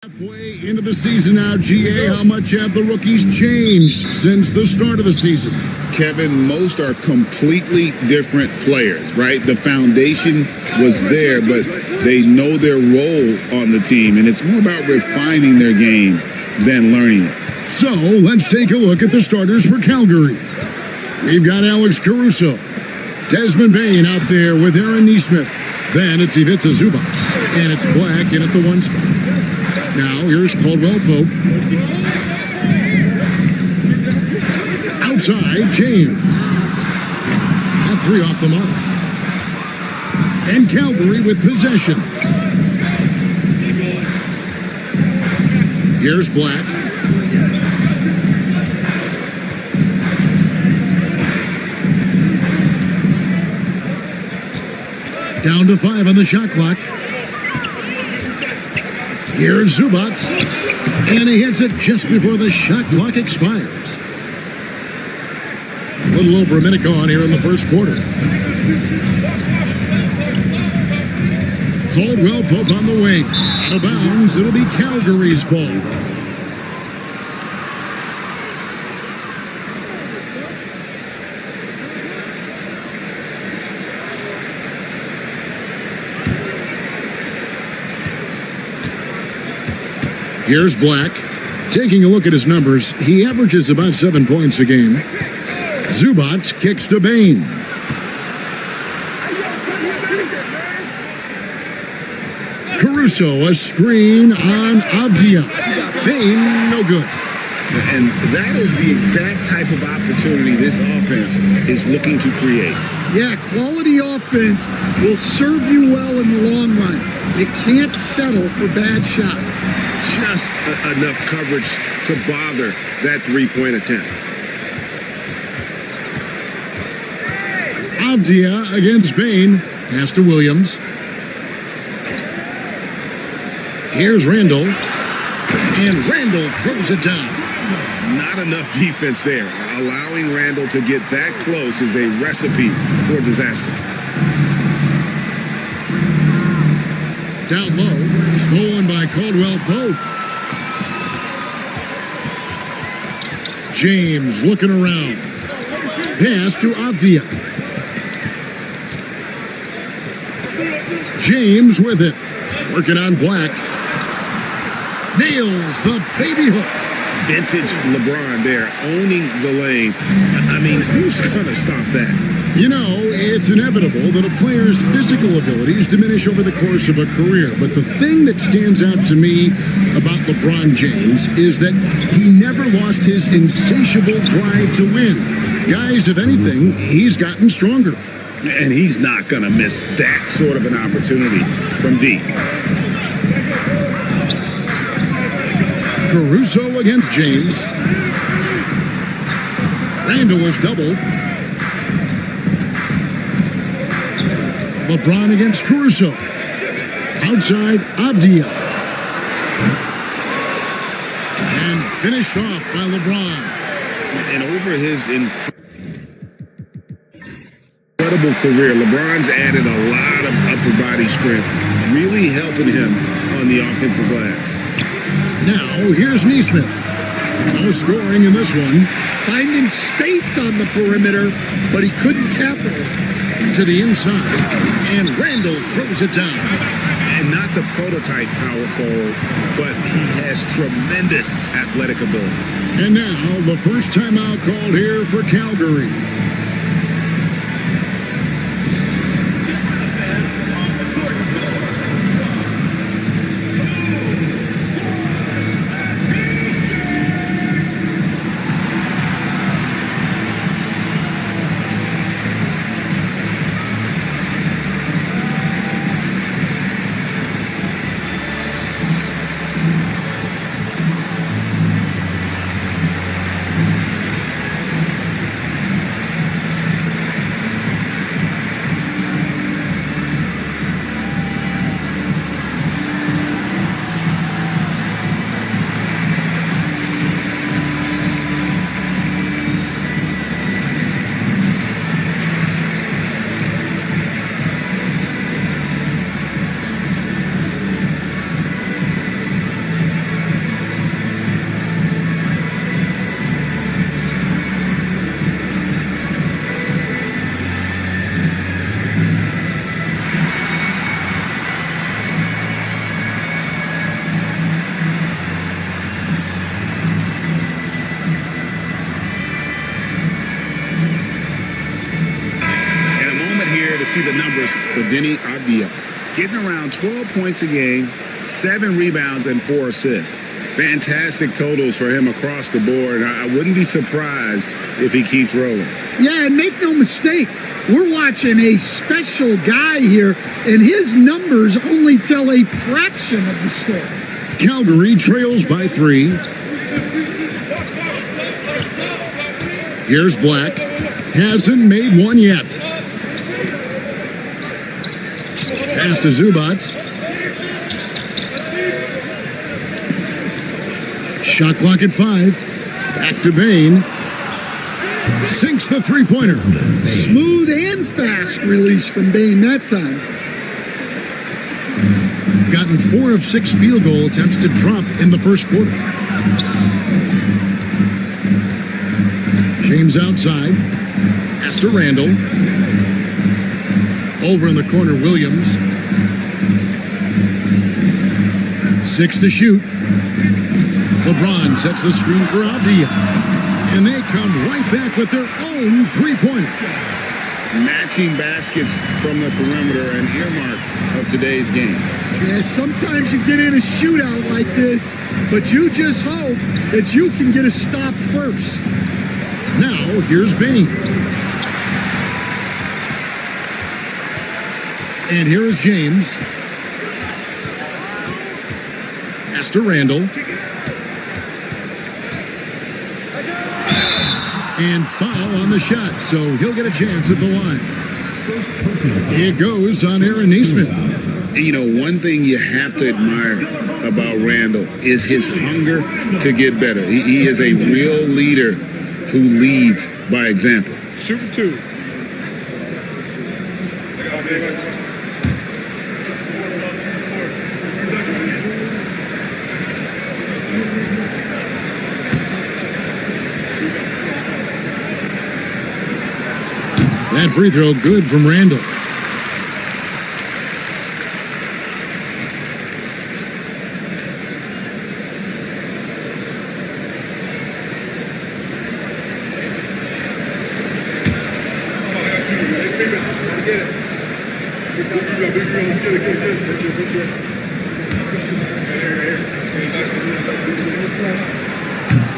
Halfway into the season now, GA, how much have the rookies changed since the start of the season? Kevin, most are completely different players, right? The foundation was there, but they know their role on the team, and it's more about refining their game than learning it. So, let's take a look at the starters for Calgary. We've got Alex Caruso, Desmond Bain out there with Aaron Nesmith. Then it's Ivica Zubac, and it's Black in at the 1 spot. Now, here's Caldwell Pope. Outside, James. At 3 off the mark. And Calgary with possession. Here's Black. Down to 5 on the shot clock. Here's Zubac, and he hits it just before the shot clock expires. A little over a minute gone here in the first quarter. Caldwell Pope on the wing. Out of bounds, it'll be Calgary's ball. Here's Black. Taking a look at his numbers, he averages about 7 points a game. Zubac kicks to Bain. Caruso, a screen on Avdia. Bain, no good. And that is the exact type of opportunity this offense is looking to create. Yeah, quality offense will serve you well in the long run. You can't settle for bad shots. Just enough coverage to bother that three-point attempt. Avdia against Bain. Pass to Williams. Here's Randall. And Randall throws it down. Not enough defense there. Allowing Randall to get that close is a recipe for disaster. Down low, stolen by Caldwell Pope. James looking around. Pass to Avdia. James with it. Working on Black. Nails the baby hook. Vintage LeBron there, owning the lane. I mean, who's going to stop that? You know, it's inevitable that a player's physical abilities diminish over the course of a career. But the thing that stands out to me about LeBron James is that he never lost his insatiable drive to win. Guys, if anything, he's gotten stronger. And he's not going to miss that sort of an opportunity from deep. Caruso against James. Randall is doubled. LeBron against Caruso. Outside, Avdia. And finished off by LeBron. And over his incredible career, LeBron's added a lot of upper body strength, really helping him on the offensive glass. Now, here's Nesmith. No scoring in this one. Finding space on the perimeter, but he couldn't capitalize. To the inside, and Randall throws it down. And not the prototype power forward, but he has tremendous athletic ability. And now, the first timeout called here for Calgary. to see the numbers for Denny Avdia. Getting around 12 points a game, 7 rebounds, and 4 assists. Fantastic totals for him across the board. I wouldn't be surprised if he keeps rolling. Yeah, and make no mistake, we're watching a special guy here, and his numbers only tell a fraction of the story. Calgary trails by 3. Here's Black. Hasn't made one yet. Pass to Zubats. Shot clock at 5. Back to Bain. Sinks the three-pointer. Smooth and fast release from Bain that time. Gotten 4 of 6 field goal attempts to drop in the first quarter. James outside. Pass to Randall. Over in the corner, Williams. 6 to shoot. LeBron sets the screen for Avdia. And they come right back with their own three-pointer. Matching baskets from the perimeter, an earmark of today's game. Yeah, sometimes you get in a shootout like this, but you just hope that you can get a stop first. Now, here's Bain. And here is James. Pass to Randall. And foul on the shot, so he'll get a chance at the line. It goes on Aaron Neesmith. And you know, one thing you have to admire about Randall is his hunger to get better. He is a real leader who leads by example. Shooting 2. That free throw good from Randall.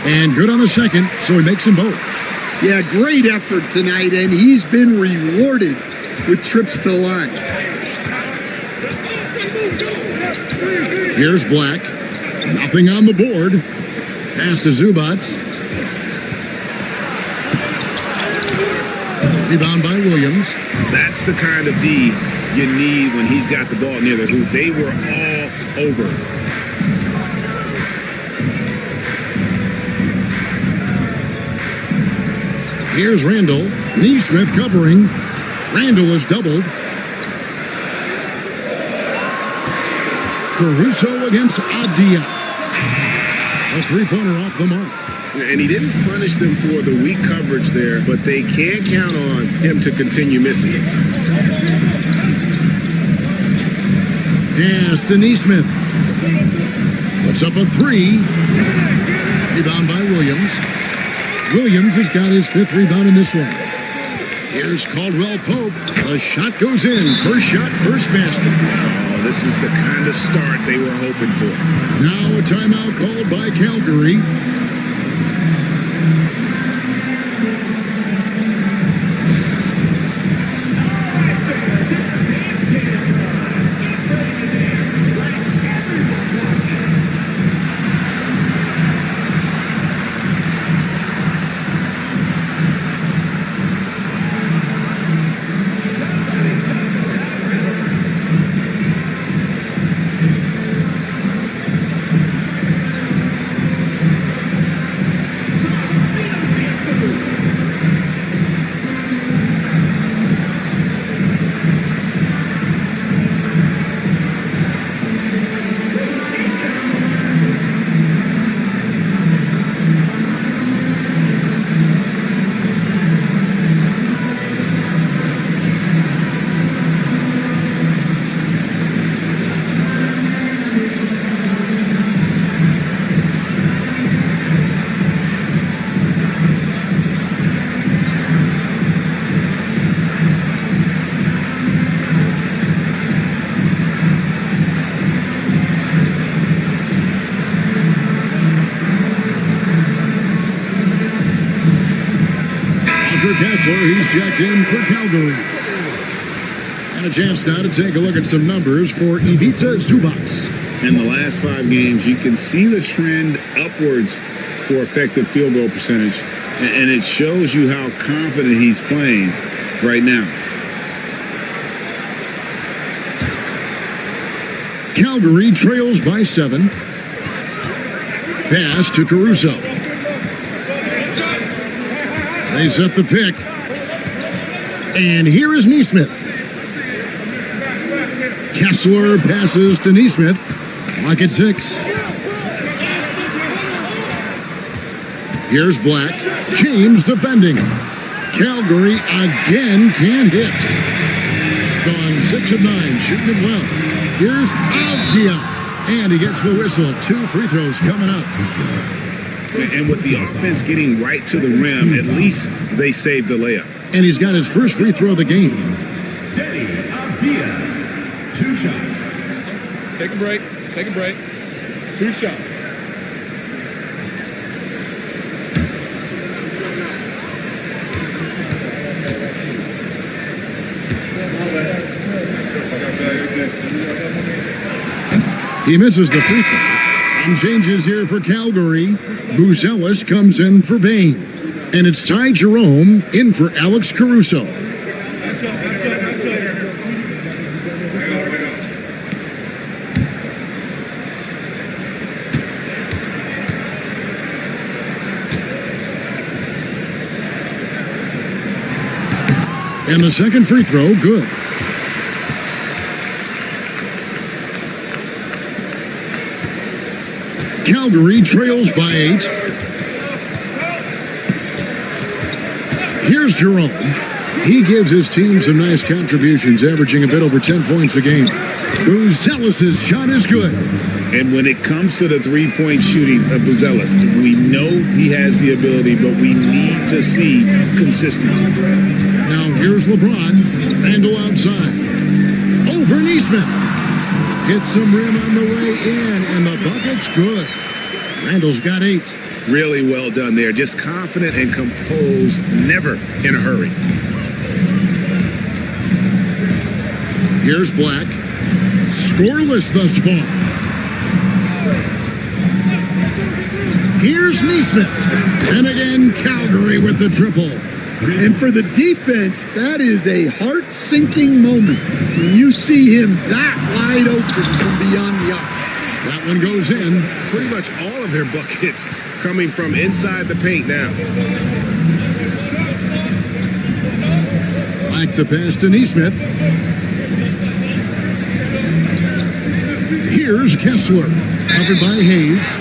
And good on the second, so he makes them both. Yeah, great effort tonight, and he's been rewarded with trips to the line. Here's Black. Nothing on the board. Pass to Zubats. Rebound by Williams. That's the kind of D you need when he's got the ball near the hoop. They were all over. Here's Randall. Neesmith covering. Randall is doubled. Caruso against Avdia. A three-pointer off the mark. And he didn't punish them for the weak coverage there, but they can't count on him to continue missing it. Pass to Neesmith. Puts up a 3. Rebound by Williams. Williams has got his 5th rebound in this one. Here's Caldwell Pope. The shot goes in. First shot, first basket. Oh, this is the kind of start they were hoping for. Now a timeout called by Calgary. He's checked in for Calgary. And a chance now to take a look at some numbers for Ivica Zubac. In the last 5 games, you can see the trend upwards for effective field goal percentage, and it shows you how confident he's playing right now. Calgary trails by 7. Pass to Caruso. They set the pick. And here is Neesmith. Kessler passes to Neesmith. Clock at 6. Here's Black. James defending. Calgary again can't hit. Gone 6 of 9, shooting it well. Here's Avdia. And he gets the whistle. 2 free throws coming up. And with the offense getting right to the rim, at least they saved the layup. And he's got his first free throw of the game. Avdia. 2 shots. Take a break. Take a break. 2 shots. He misses the free throw. And changes here for Calgary. Buzelis comes in for Bain. And it's Ty Jerome in for Alex Caruso. And the second free throw, good. Calgary trails by 8. Here's Jerome. He gives his team some nice contributions, averaging a bit over 10 points a game. Buzelis' shot is good. And when it comes to the three-point shooting of Buzelis, we know he has the ability, but we need to see consistency. Now here's LeBron. Randall outside. Over Neesmith. Hits some rim on the way in, and the bucket's good. Randall's got 8. Really well done there. Just confident and composed, never in a hurry. Here's Black. Scoreless thus far. Here's Neesmith. And again, Calgary with the triple. And for the defense, that is a heart-sinking moment when you see him that wide open from beyond the arc. That one goes in. Pretty much all of their buckets coming from inside the paint now. Like the pass to Neesmith. Here's Kessler, covered by Hayes.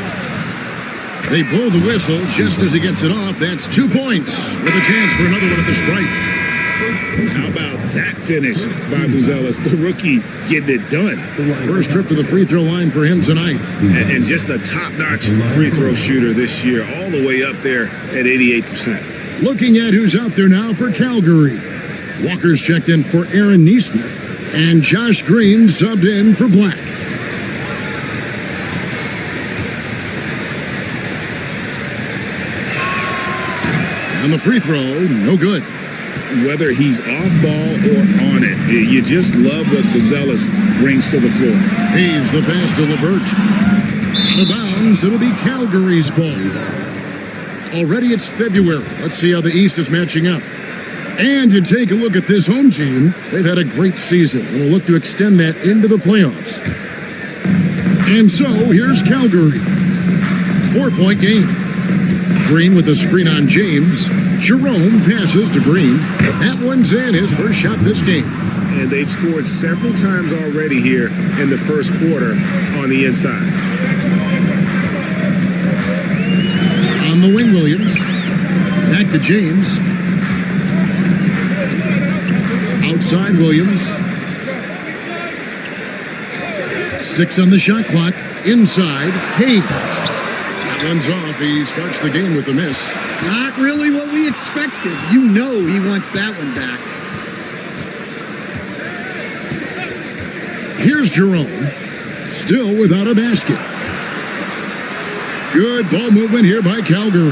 They blow the whistle just as he gets it off. That's 2 points with a chance for another one at the stripe. How about that finish by Buzelis, the rookie, getting it done. First trip to the free throw line for him tonight. And just a top-notch free throw shooter this year, all the way up there at 88%. Looking at who's out there now for Calgary. Walker's checked in for Aaron Neesmith. And Josh Green subbed in for Black. And the free throw, no good. Whether he's off ball or on it, you just love what Buzelis brings to the floor. Hayes the pass to Levert. Out of bounds, it'll be Calgary's ball. Already it's February. Let's see how the East is matching up. And you take a look at this home team. They've had a great season and will look to extend that into the playoffs. And so here's Calgary. 4-point game. Green with a screen on James. Jerome passes to Green. That one's in, his first shot this game. And they've scored several times already here in the first quarter on the inside. On the wing, Williams. Back to James. Outside Williams. 6 on the shot clock. Inside, Hayes. That one's off. He starts the game with a miss. Not really what we expected. You know he wants that one back. Here's Jerome. Still without a basket. Good ball movement here by Calgary.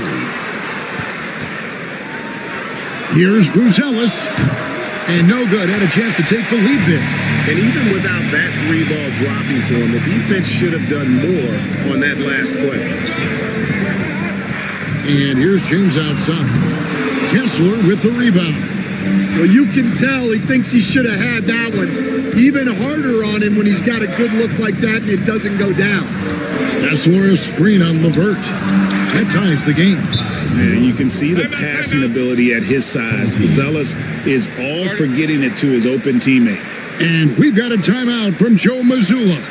Here's Bruzelis. And no good. Had a chance to take the lead there. And even without that 3-ball dropping for him, the defense should have done more on that last play. And here's James outside. Kessler with the rebound. Well, you can tell he thinks he should have had that one. Even harder on him when he's got a good look like that and it doesn't go down. Kessler a screen on LeVert. That ties the game. And you can see the passing ability at his size. Zealous is all for getting it to his open teammate. And we've got a timeout from Joe Mazzulla.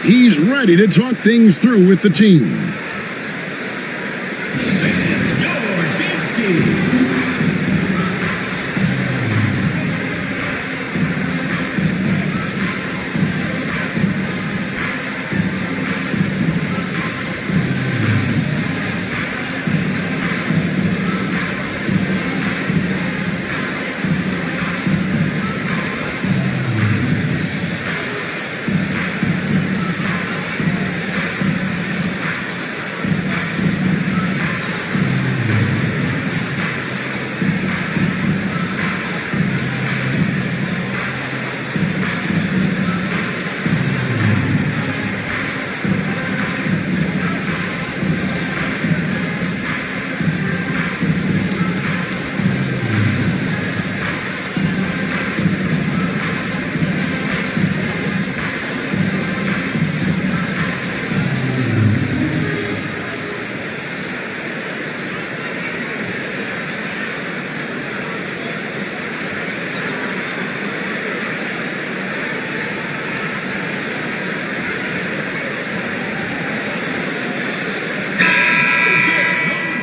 He's ready to talk things through with the team.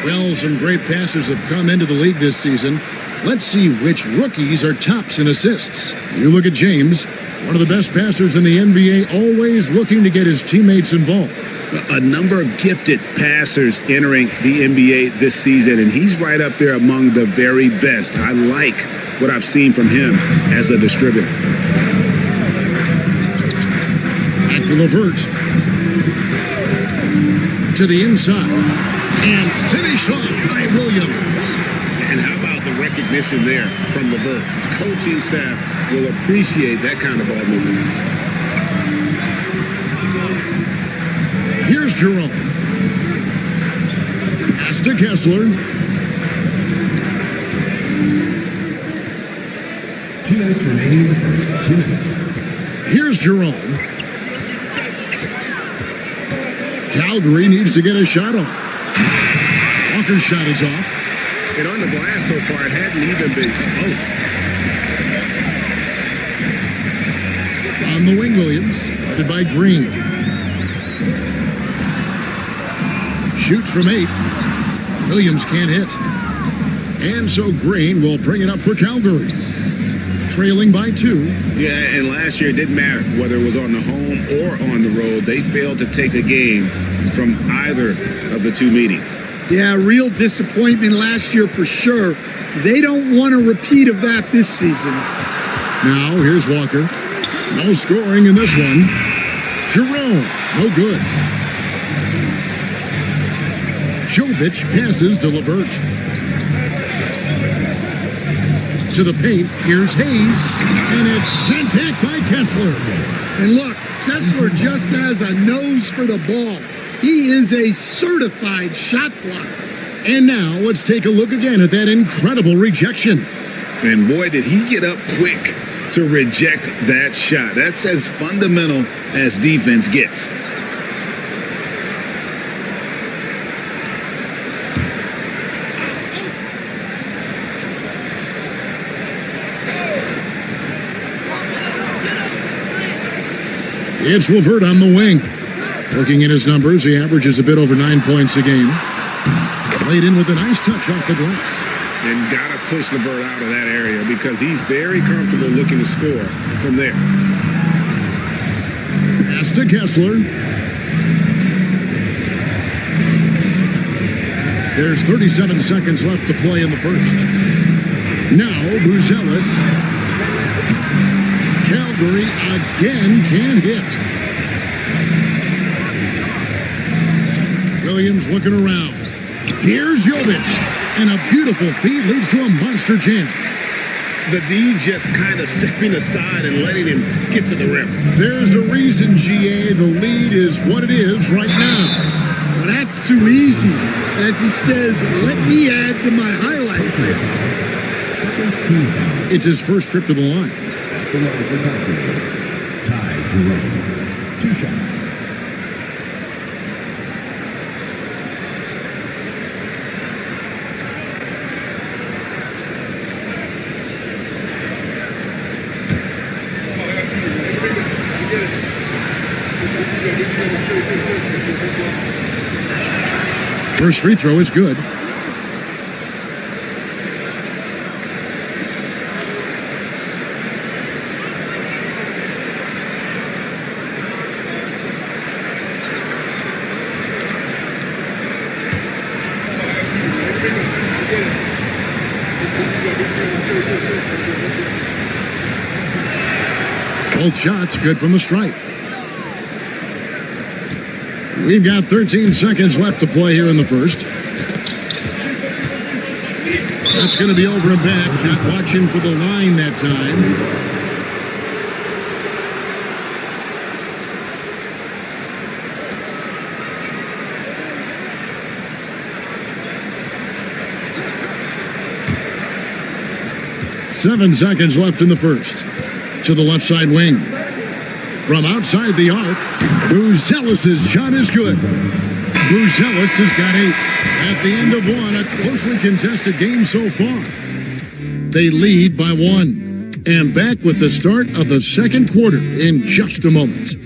Well, some great passers have come into the league this season. Let's see which rookies are tops in assists. You look at James, one of the best passers in the NBA, always looking to get his teammates involved. A number of gifted passers entering the NBA this season, and he's right up there among the very best. I like what I've seen from him as a distributor. Back to LeVert. To the inside. And finished off by Williams. And how about the recognition there from LeVert? Coaching staff will appreciate that kind of ball movement. Here's Jerome. Pass to Kessler. 2 minutes remaining in the first. 2 minutes. Here's Jerome. Calgary needs to get a shot off. Walker's shot is off. And on the glass so far, it hadn't even been close. On the wing, Williams. Guarded by Green. Shoots from 8. Williams can't hit. And so Green will bring it up for Calgary. Trailing by 2. Yeah, and last year it didn't matter whether it was on the home or on the road. They failed to take a game from either of the two meetings. Yeah, real disappointment last year for sure. They don't want a repeat of that this season. Now, here's Walker. No scoring in this one. Jerome, no good. Jovic passes to LeVert. To the paint, here's Hayes. And it's sent back by Kessler. And look, Kessler just has a nose for the ball. He is a certified shot blocker. And now let's take a look again at that incredible rejection. And boy, did he get up quick to reject that shot. That's as fundamental as defense gets. It's LeVert on the wing. Looking at his numbers, he averages a bit over 9 points a game. Played in with a nice touch off the glass. And got to push LeVert out of that area because he's very comfortable looking to score from there. Pass to Kessler. There's 37 seconds left to play in the first. Now, Bruzelis. Calgary again can't hit. Williams looking around. Here's Jovic. And a beautiful feed leads to a monster jam. The D just kind of stepping aside and letting him get to the rim. There's a reason, GA, the lead is what it is right now. Well, that's too easy. As he says, let me add to my highlight reel. Second team foul. It's his first trip to the line. The line for Valkyrie. Ty Jerome. 2 shots. First free throw is good. Both shots good from the stripe. We've got 13 seconds left to play here in the first. That's going to be over and back. Not watching for the line that time. Seven seconds left in the first. To the left side wing. From outside the arc, Buzelis' shot is good. Buzelis has got 8. At the end of one, a closely contested game so far. They lead by 1. And back with the start of the second quarter in just a moment.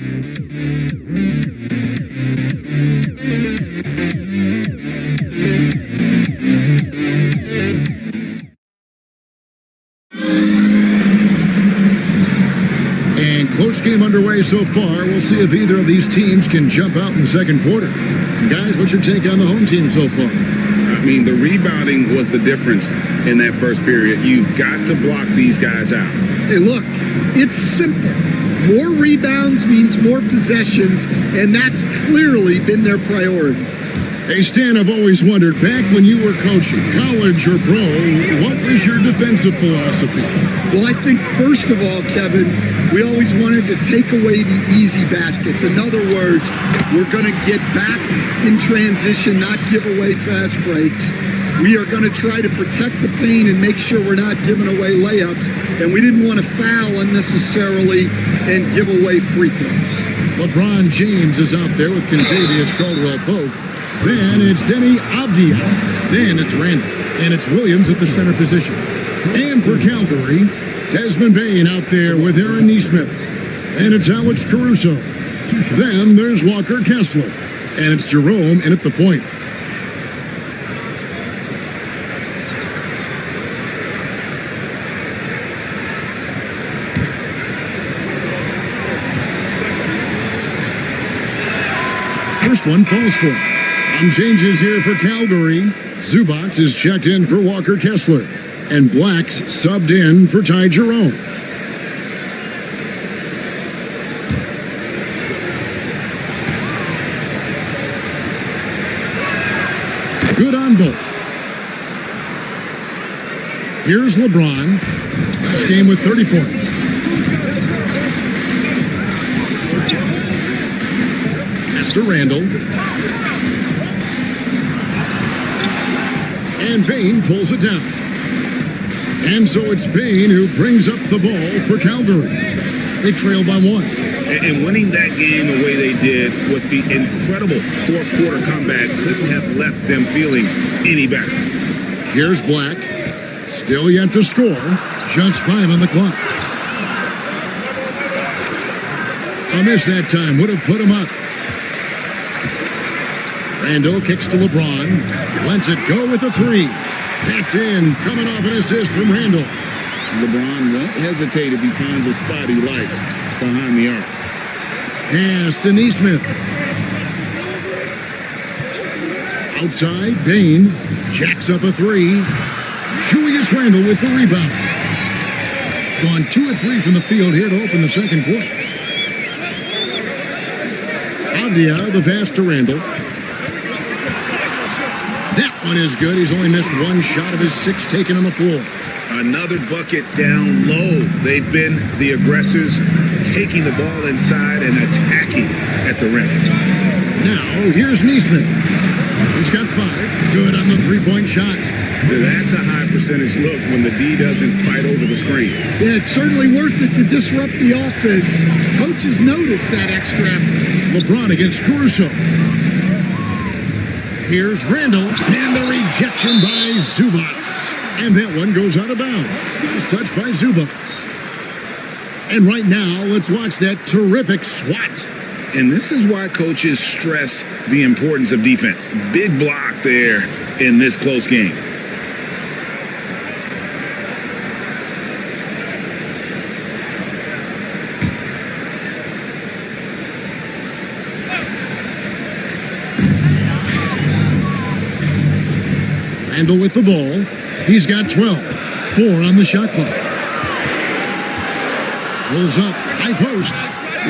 Close game underway so far. We'll see if either of these teams can jump out in the second quarter. Guys, what's your take on the home team so far? I mean, the rebounding was the difference in that first period. You've got to block these guys out. Hey, look, it's simple. More rebounds means more possessions, and that's clearly been their priority. Hey, Stan, I've always wondered, back when you were coaching, college or pro, what was your defensive philosophy? Well, I think, first of all, Kevin, we always wanted to take away the easy baskets. In other words, we're going to get back in transition, not give away fast breaks. We are going to try to protect the paint and make sure we're not giving away layups. And we didn't want to foul unnecessarily and give away free throws. LeBron James is out there with Contavious Caldwell-Pope. Then it's Denny Avdia. Then it's Randall. And it's Williams at the center position. And for Calgary, Desmond Bain out there with Aaron Neesmith. And it's Alex Caruso. Then there's Walker Kessler. And it's Jerome in at the point. First one falls for him. Some changes here for Calgary. Zubac is checked in for Walker Kessler. And Black's subbed in for Ty Jerome. Good on both. Here's LeBron. This game with 30 points. To Randall. And Bain pulls it down. And so it's Bain who brings up the ball for Calgary. They trail by 1. And winning that game the way they did with the incredible fourth quarter comeback couldn't have left them feeling any better. Here's Black. Still yet to score. Just 5 on the clock. A miss that time would have put him up. Randall kicks to LeBron. Lets it go with a 3. That's in. Coming off an assist from Randall. LeBron won't hesitate if he finds a spot he likes behind the arc. Pass to Neesmith. Outside, Bain jacks up a 3. Julius Randall with the rebound. Gone 2 of 3 from the field here to open the second quarter. Avdia, the pass to Randall. That one is good. He's only missed one shot of his 6 taken on the floor. Another bucket down low. They've been the aggressors, taking the ball inside and attacking at the rim. Now, here's Neesmith. He's got 5. Good on the 3-point shot. That's a high percentage look when the D doesn't fight over the screen. Yeah, it's certainly worth it to disrupt the offense. Coaches notice that extra effort. LeBron against Caruso. Here's Randall, and the rejection by Zubats. And that one goes out of bounds. It's touched by Zubats. And right now, let's watch that terrific swat. And this is why coaches stress the importance of defense. Big block there in this close game. Randall with the ball. He's got 12. 4 on the shot clock. Pulls up. High post.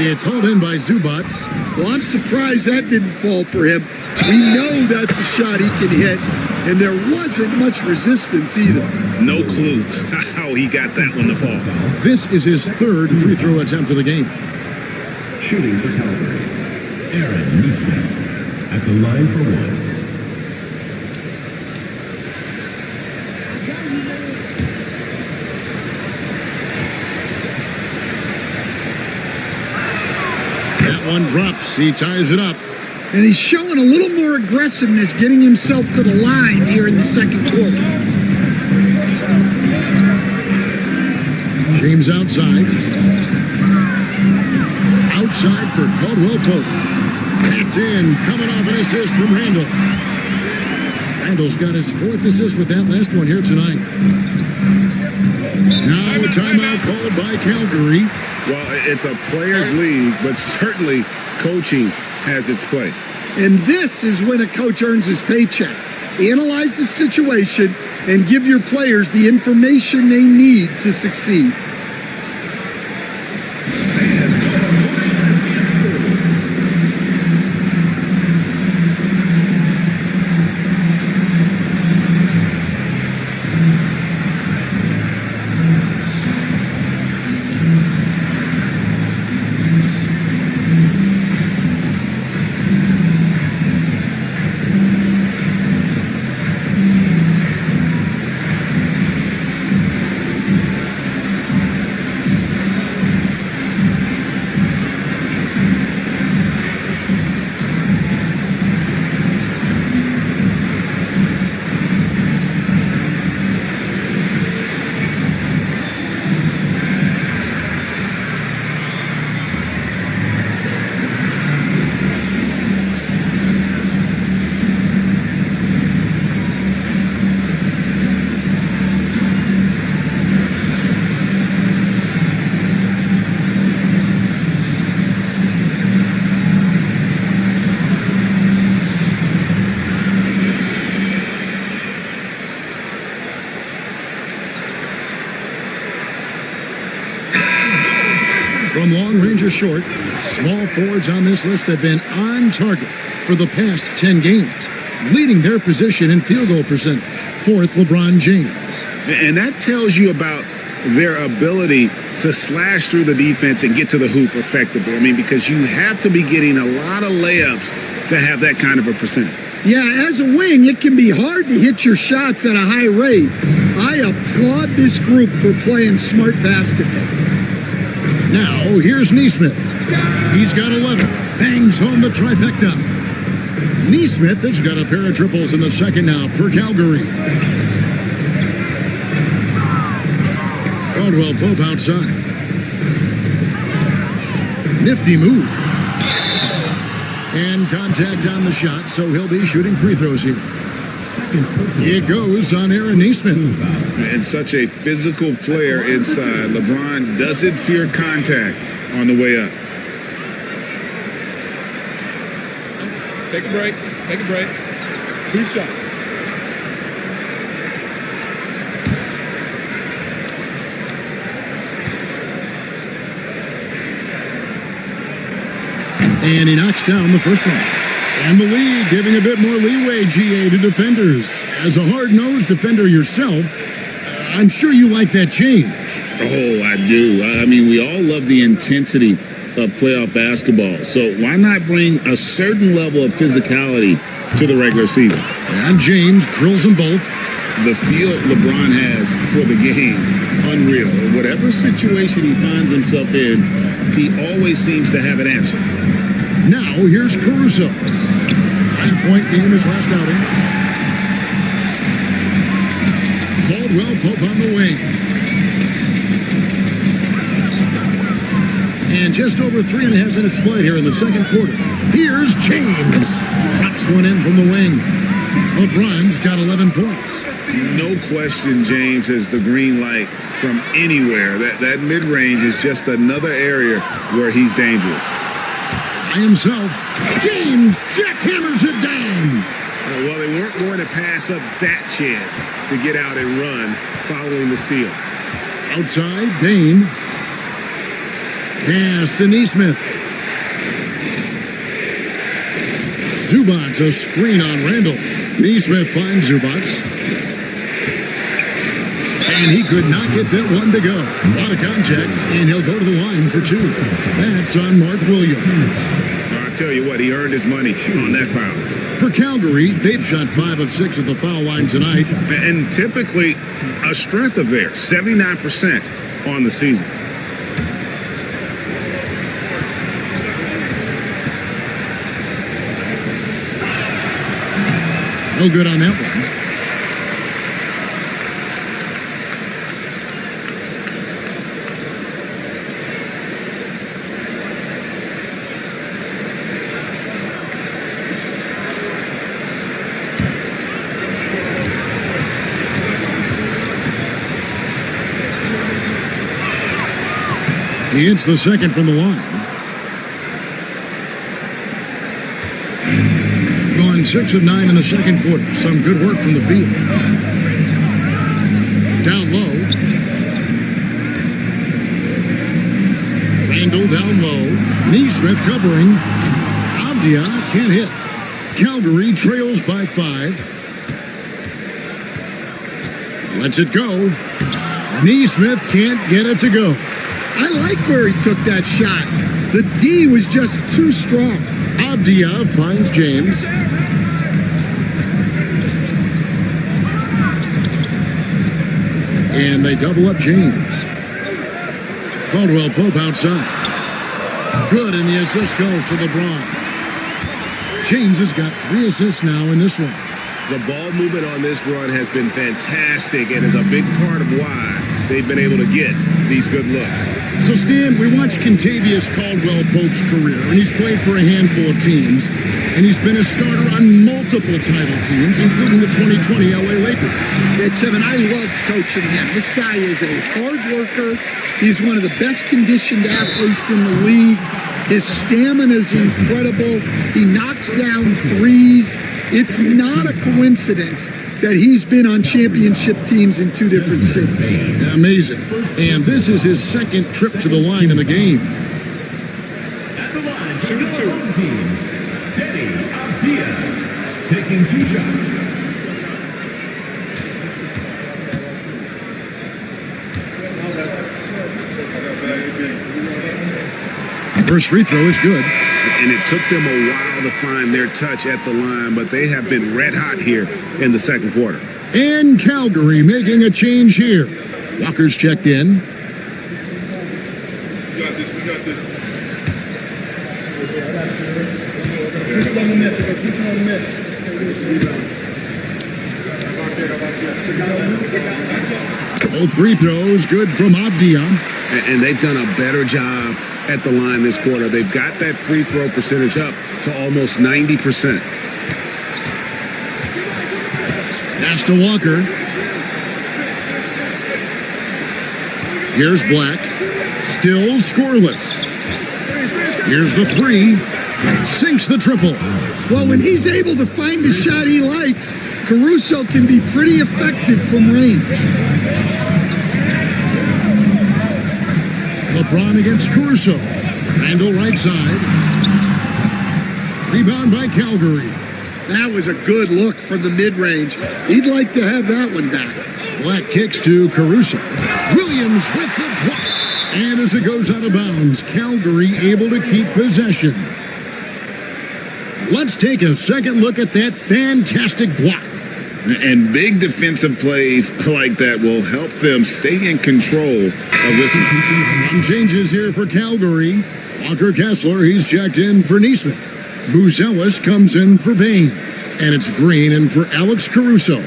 It's hauled in by Zubats. Well, I'm surprised that didn't fall for him. We know that's a shot he can hit, and there wasn't much resistance either. No clue how he got that one to fall. This is his 3rd free throw attempt of the game. Shooting for Calgary, Aaron Neesmith at the line for 1. That one drops. He ties it up. And he's showing a little more aggressiveness, getting himself to the line here in the second quarter. James outside. Outside for Caldwell Pope. That's in. Coming off an assist from Randall. Randall's got his 4th assist with that last one here tonight. Now a timeout called by Calgary. Well, it's a players' league, but certainly coaching has its place. And this is when a coach earns his paycheck. Analyze the situation and give your players the information they need to succeed. From long range or short, small forwards on this list have been on target for the past 10 games, leading their position in field goal percentage. 4th, LeBron James. And that tells you about their ability to slash through the defense and get to the hoop effectively. I mean, because you have to be getting a lot of layups to have that kind of a percentage. Yeah, as a wing, it can be hard to hit your shots at a high rate. I applaud this group for playing smart basketball. Now, here's Neesmith. He's got 11. Bangs home the trifecta. Neesmith has got a pair of triples in the second now for Calgary. Caldwell Pope outside. Nifty move. And contact on the shot, so he'll be shooting free throws here. It goes on Aaron Neesmith. And such a physical player inside. LeBron doesn't fear contact on the way up. Take a break. Take a break. 2 shots. And he knocks down the first one. And the league giving a bit more leeway, GA, to defenders. As a hard-nosed defender yourself, I'm sure you like that change. Oh, I do. I mean, we all love the intensity of playoff basketball. So why not bring a certain level of physicality to the regular season? And James drills them both. The feel LeBron has for the game, unreal. Whatever situation he finds himself in, he always seems to have an answer. Now, here's Caruso. 9-point game his last outing. Caldwell Pope on the wing. And just over 3.5 minutes played here in the second quarter. Here's James. Drops one in from the wing. LeBron's got 11 points. No question, James has the green light from anywhere. That mid-range is just another area where he's dangerous. By himself, James jackhammers it down. Well, they weren't going to pass up that chance to get out and run following the steal. Outside, Dane. Pass to Neesmith. Zubats a screen on Randall. Neesmith finds Zubats. And he could not get that one to go. A lot of contact, and he'll go to the line for two. That's on Mark Williams. I'll tell you what, he earned his money on that foul. For Calgary, they've shot 5 of 6 at the foul line tonight. And typically a strength of theirs, 79% on the season. No good on that one. He hits the second from the line. Gone 6 of 9 in the second quarter. Some good work from the field. Down low. Randall down low. Neesmith covering. Avdia can't hit. Calgary trails by 5. Lets it go. Neesmith can't get it to go. I like where he took that shot. The D was just too strong. Avdia finds James. And they double up James. Caldwell Pope outside. Good, and the assist goes to LeBron. James has got 3 assists now in this one. The ball movement on this run has been fantastic and is a big part of why they've been able to get these good looks. So, Stan, we watched Kentavious Caldwell Pope's career, and he's played for a handful of teams, and he's been a starter on multiple title teams, including the 2020 LA Lakers. Yeah, Kevin, I loved coaching him. This guy is a hard worker. He's one of the best conditioned athletes in the league. His stamina is incredible. He knocks down threes. It's not a coincidence that he's been on championship teams in 2 different cities. Amazing. And this is his second trip to the line in the game. At the line for the home team, Denny Avdia, taking 2 shots. First free throw is good. And it took them a while to find their touch at the line, but they have been red hot here in the second quarter. And Calgary making a change here. Walker's checked in. We got this. Both free throws good from Avdia. And they've done a better job at the line this quarter. They've got that free throw percentage up to almost 90%. Pass to Walker. Here's Black. Still scoreless. Here's the 3. Sinks the triple. Well, when he's able to find the shot he likes, Caruso can be pretty effective from range. LeBron against Caruso. Randall right side. Rebound by Calgary. That was a good look from the mid-range. He'd like to have that one back. Black kicks to Caruso. Williams with the block. And as it goes out of bounds, Calgary able to keep possession. Let's take a second look at that fantastic block. And big defensive plays like that will help them stay in control of this one. Some changes here for Calgary. Walker Kessler, he's checked in for Neesmith. Buzelis comes in for Bain. And it's Green in for Alex Caruso.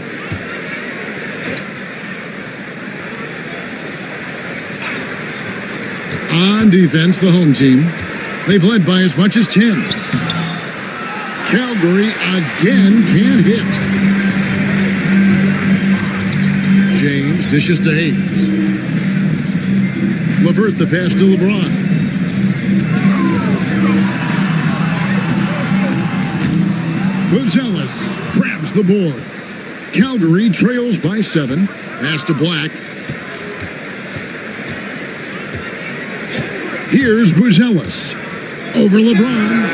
On defense, the home team. They've led by as much as 10. Calgary again can't hit. James dishes to Hayes. Levert the pass to LeBron. Buzelis grabs the board. Calgary trails by 7. Pass to Black. Here's Buzelis. Over LeBron.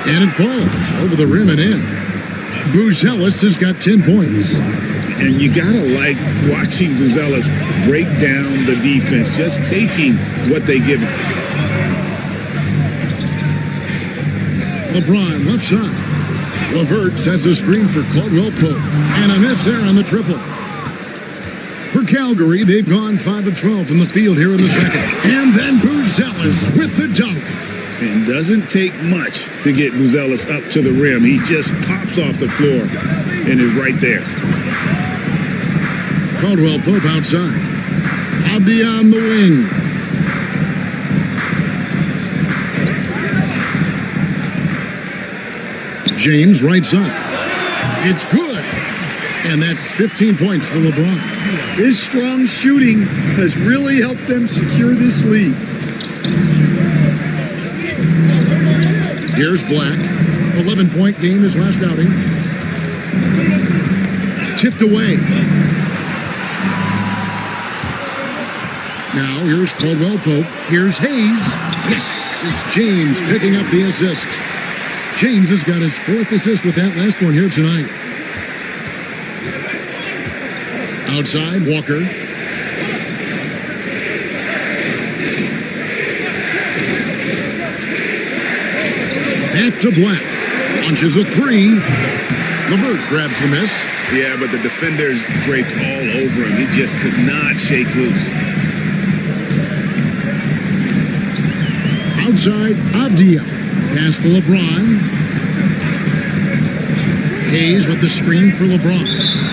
And it falls over the rim and in. Buzelis has got 10 points. And you gotta like watching Buzelis break down the defense, just taking what they give him. LeBron left side. Levert sets a screen for Caldwell Pope. And a miss there on the triple. For Calgary, they've gone 5 of 12 from the field here in the second. And then Buzelis with the dunk. And doesn't take much to get Buzelis up to the rim. He just pops off the floor and is right there. Caldwell Pope outside. Abdi on the wing. James right side. It's good. And that's 15 points for LeBron. His strong shooting has really helped them secure this lead. Here's Black. 11-point game his last outing. Tipped away. Now here's Caldwell Pope. Here's Hayes. Yes, it's James picking up the assist. James has got his 4th assist with that last one here tonight. Outside, Walker. Back to Black. Launches a 3. Levert grabs the miss. Yeah, but the defenders draped all over him. He just could not shake loose. Outside, Avdia. Pass to LeBron. Hayes with the screen for LeBron.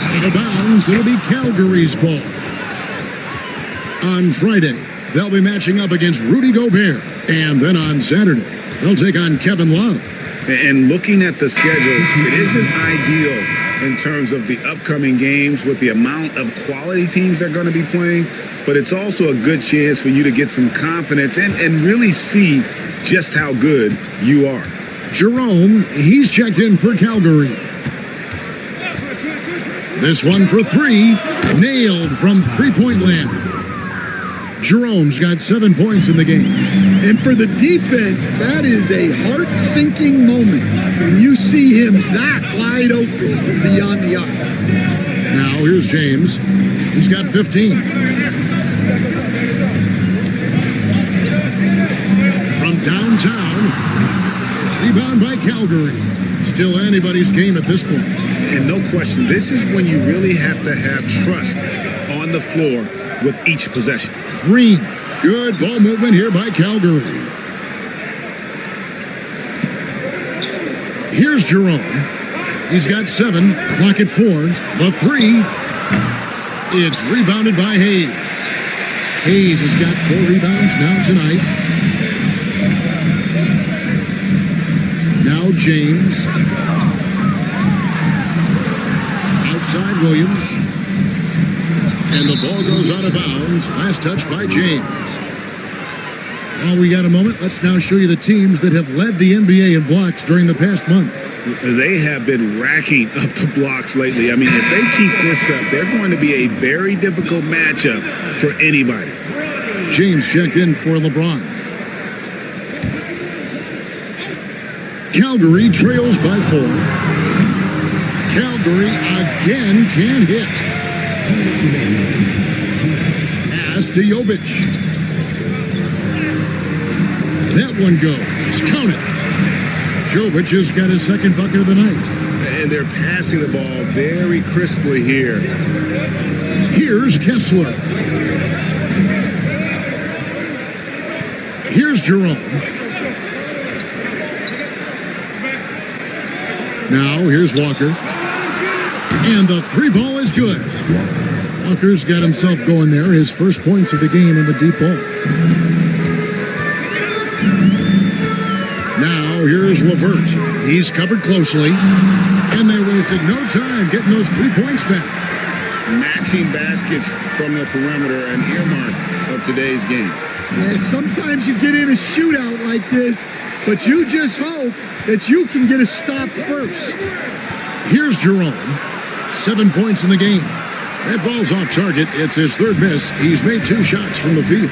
Out of bounds, it'll be Calgary's ball. On Friday, they'll be matching up against Rudy Gobert. And then on Saturday, they'll take on Kevin Love. And looking at the schedule, it isn't ideal in terms of the upcoming games with the amount of quality teams they're going to be playing, but it's also a good chance for you to get some confidence and really see just how good you are. Jerome, he's checked in for Calgary. This one for 3, nailed from three-point land. Jerome's got 7 points in the game. And for the defense, that is a heart-sinking moment when you see him that wide open from beyond the arc. Now here's James. He's got 15. From downtown, rebound by Calgary. Still anybody's game at this point. And no question, this is when you really have to have trust on the floor with each possession. Green. Good ball movement here by Calgary. Here's Jerome. He's got 7. Clock at 4. The 3. It's rebounded by Hayes. Hayes has got 4 rebounds now tonight. Now James. Outside Williams. And the ball goes out of bounds. Last touch by James. While we got a moment, let's now show you the teams that have led the NBA in blocks during the past month. They have been racking up the blocks lately. I mean, if they keep this up, they're going to be a very difficult matchup for anybody. James checked in for LeBron. Calgary trails by 4. Calgary again can't hit. Pass to Jovic. That one goes. Count it. Jovic has got his second bucket of the night. And they're passing the ball very crisply here. Here's Kessler. Here's Jerome. Now here's Walker. And the three ball is good. Walker's got himself going there. His first points of the game on the deep ball. Now here's LeVert. He's covered closely. And they wasted no time getting those 3 points back. Matching baskets from the perimeter, an earmark of today's game. Yeah, sometimes you get in a shootout like this, but you just hope that you can get a stop first. Here's Jerome. 7 points in the game. That ball's off target. It's his third miss. He's made 2 shots from the field.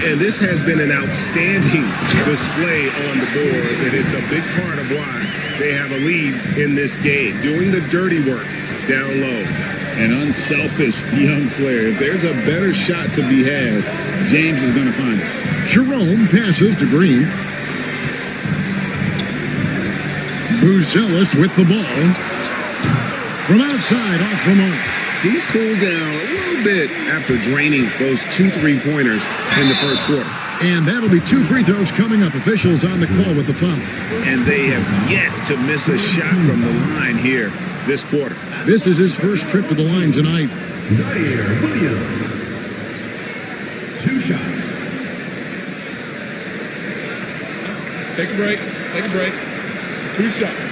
And this has been an outstanding display on the board, and it's a big part of why they have a lead in this game. Doing the dirty work down low. An unselfish young player. If there's a better shot to be had, James is going to find it. Jerome passes to Green. Buzelis with the ball. From outside, off the mark. He's cooled down a little bit after draining those 2 3-pointers in the first quarter. And that'll be 2 free throws coming up. Officials on the call with the foul. And they have yet to miss a shot from the line here this quarter. This is his first trip to the line tonight. Zaire Williams. 2 shots. Take a break. Take a break. 2 shots.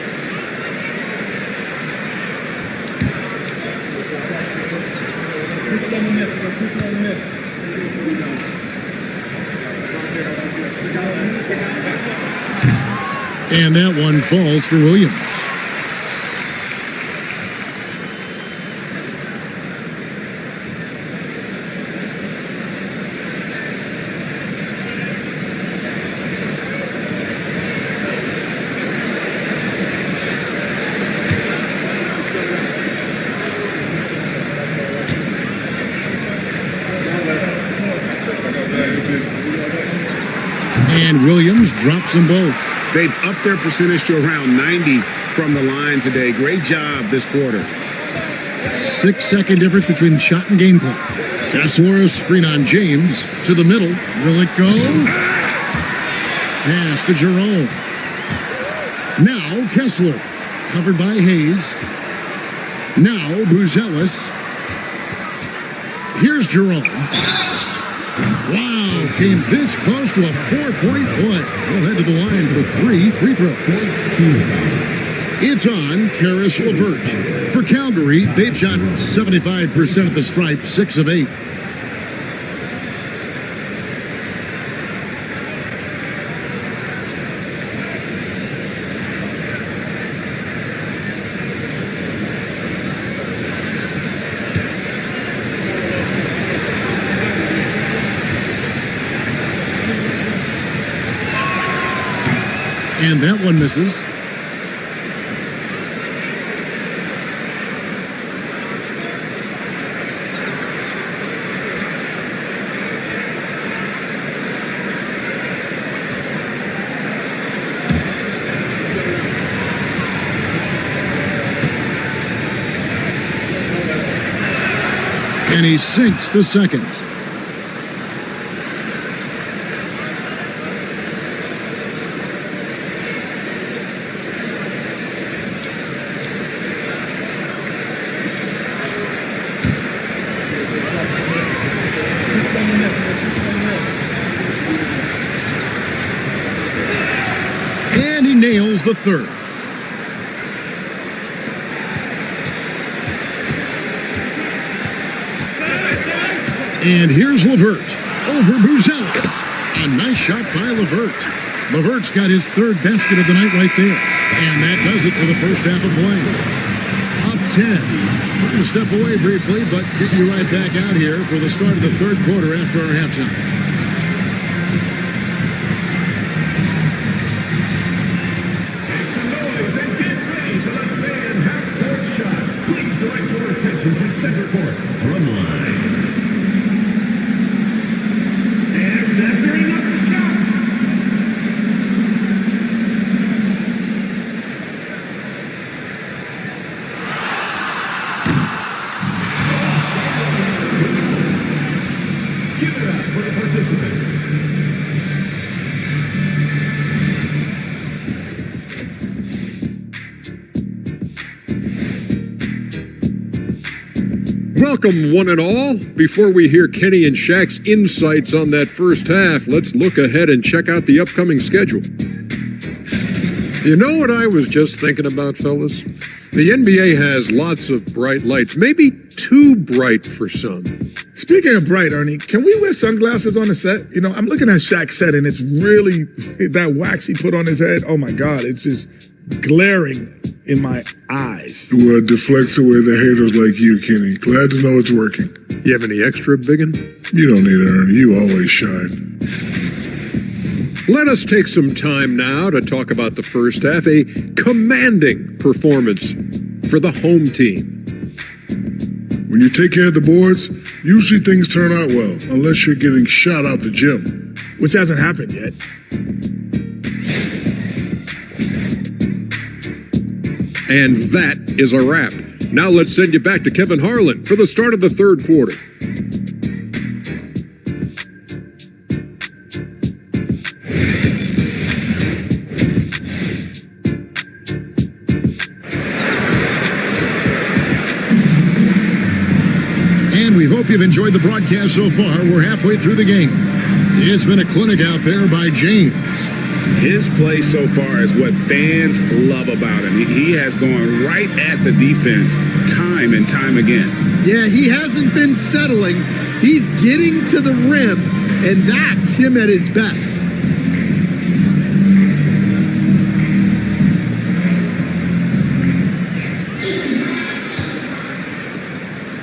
And that one falls for Williams. And Williams drops them both. They've upped their percentage to around 90 from the line today. Great job this quarter. 6-second difference between the shot and game clock. Kessler screen on James to the middle. Will it go? Pass to Jerome. Now Kessler covered by Hayes. Now Buzelis. Here's Jerome. Wow, came this close to a 4-point play. He'll head to the line for 3 free throws. It's on Karis LeVert. For Calgary, they've shot 75% at the stripe, 6 of 8. And that one misses. And he sinks the second. And he nails the third. And here's LeVert over Buzelis. A nice shot by LeVert. LeVert's got his third basket of the night right there. And that does it for the first half of play. Up 10. We're going to step away briefly, but get you right back out here for the start of the third quarter after our halftime. Welcome, one and all. Before we hear Kenny and Shaq's insights on that first half, let's look ahead and check out the upcoming schedule. You know what I was just thinking about, fellas? The NBA has lots of bright lights, maybe too bright for some. Speaking of bright, Ernie, can we wear sunglasses on the set? You know, I'm looking at Shaq's head, and it's really that wax he put on his head. Oh my God, it's just glaring in my eyes. Well, deflects away the haters like you, Kenny. Glad to know it's working. You have any extra, biggin? You don't need it, Ernie. You always shine. Let us take some time now to talk about the first half, a commanding performance for the home team. When you take care of the boards, usually things turn out well, unless you're getting shot out the gym. Which hasn't happened yet. And that is a wrap. Now let's send you back to Kevin Harlan for the start of the third quarter. And we hope you've enjoyed the broadcast so far. We're halfway through the game. It's been a clinic out there by James. His play so far is what fans love about him. He has gone right at the defense time and time again. Yeah, he hasn't been settling. He's getting to the rim, and that's him at his best.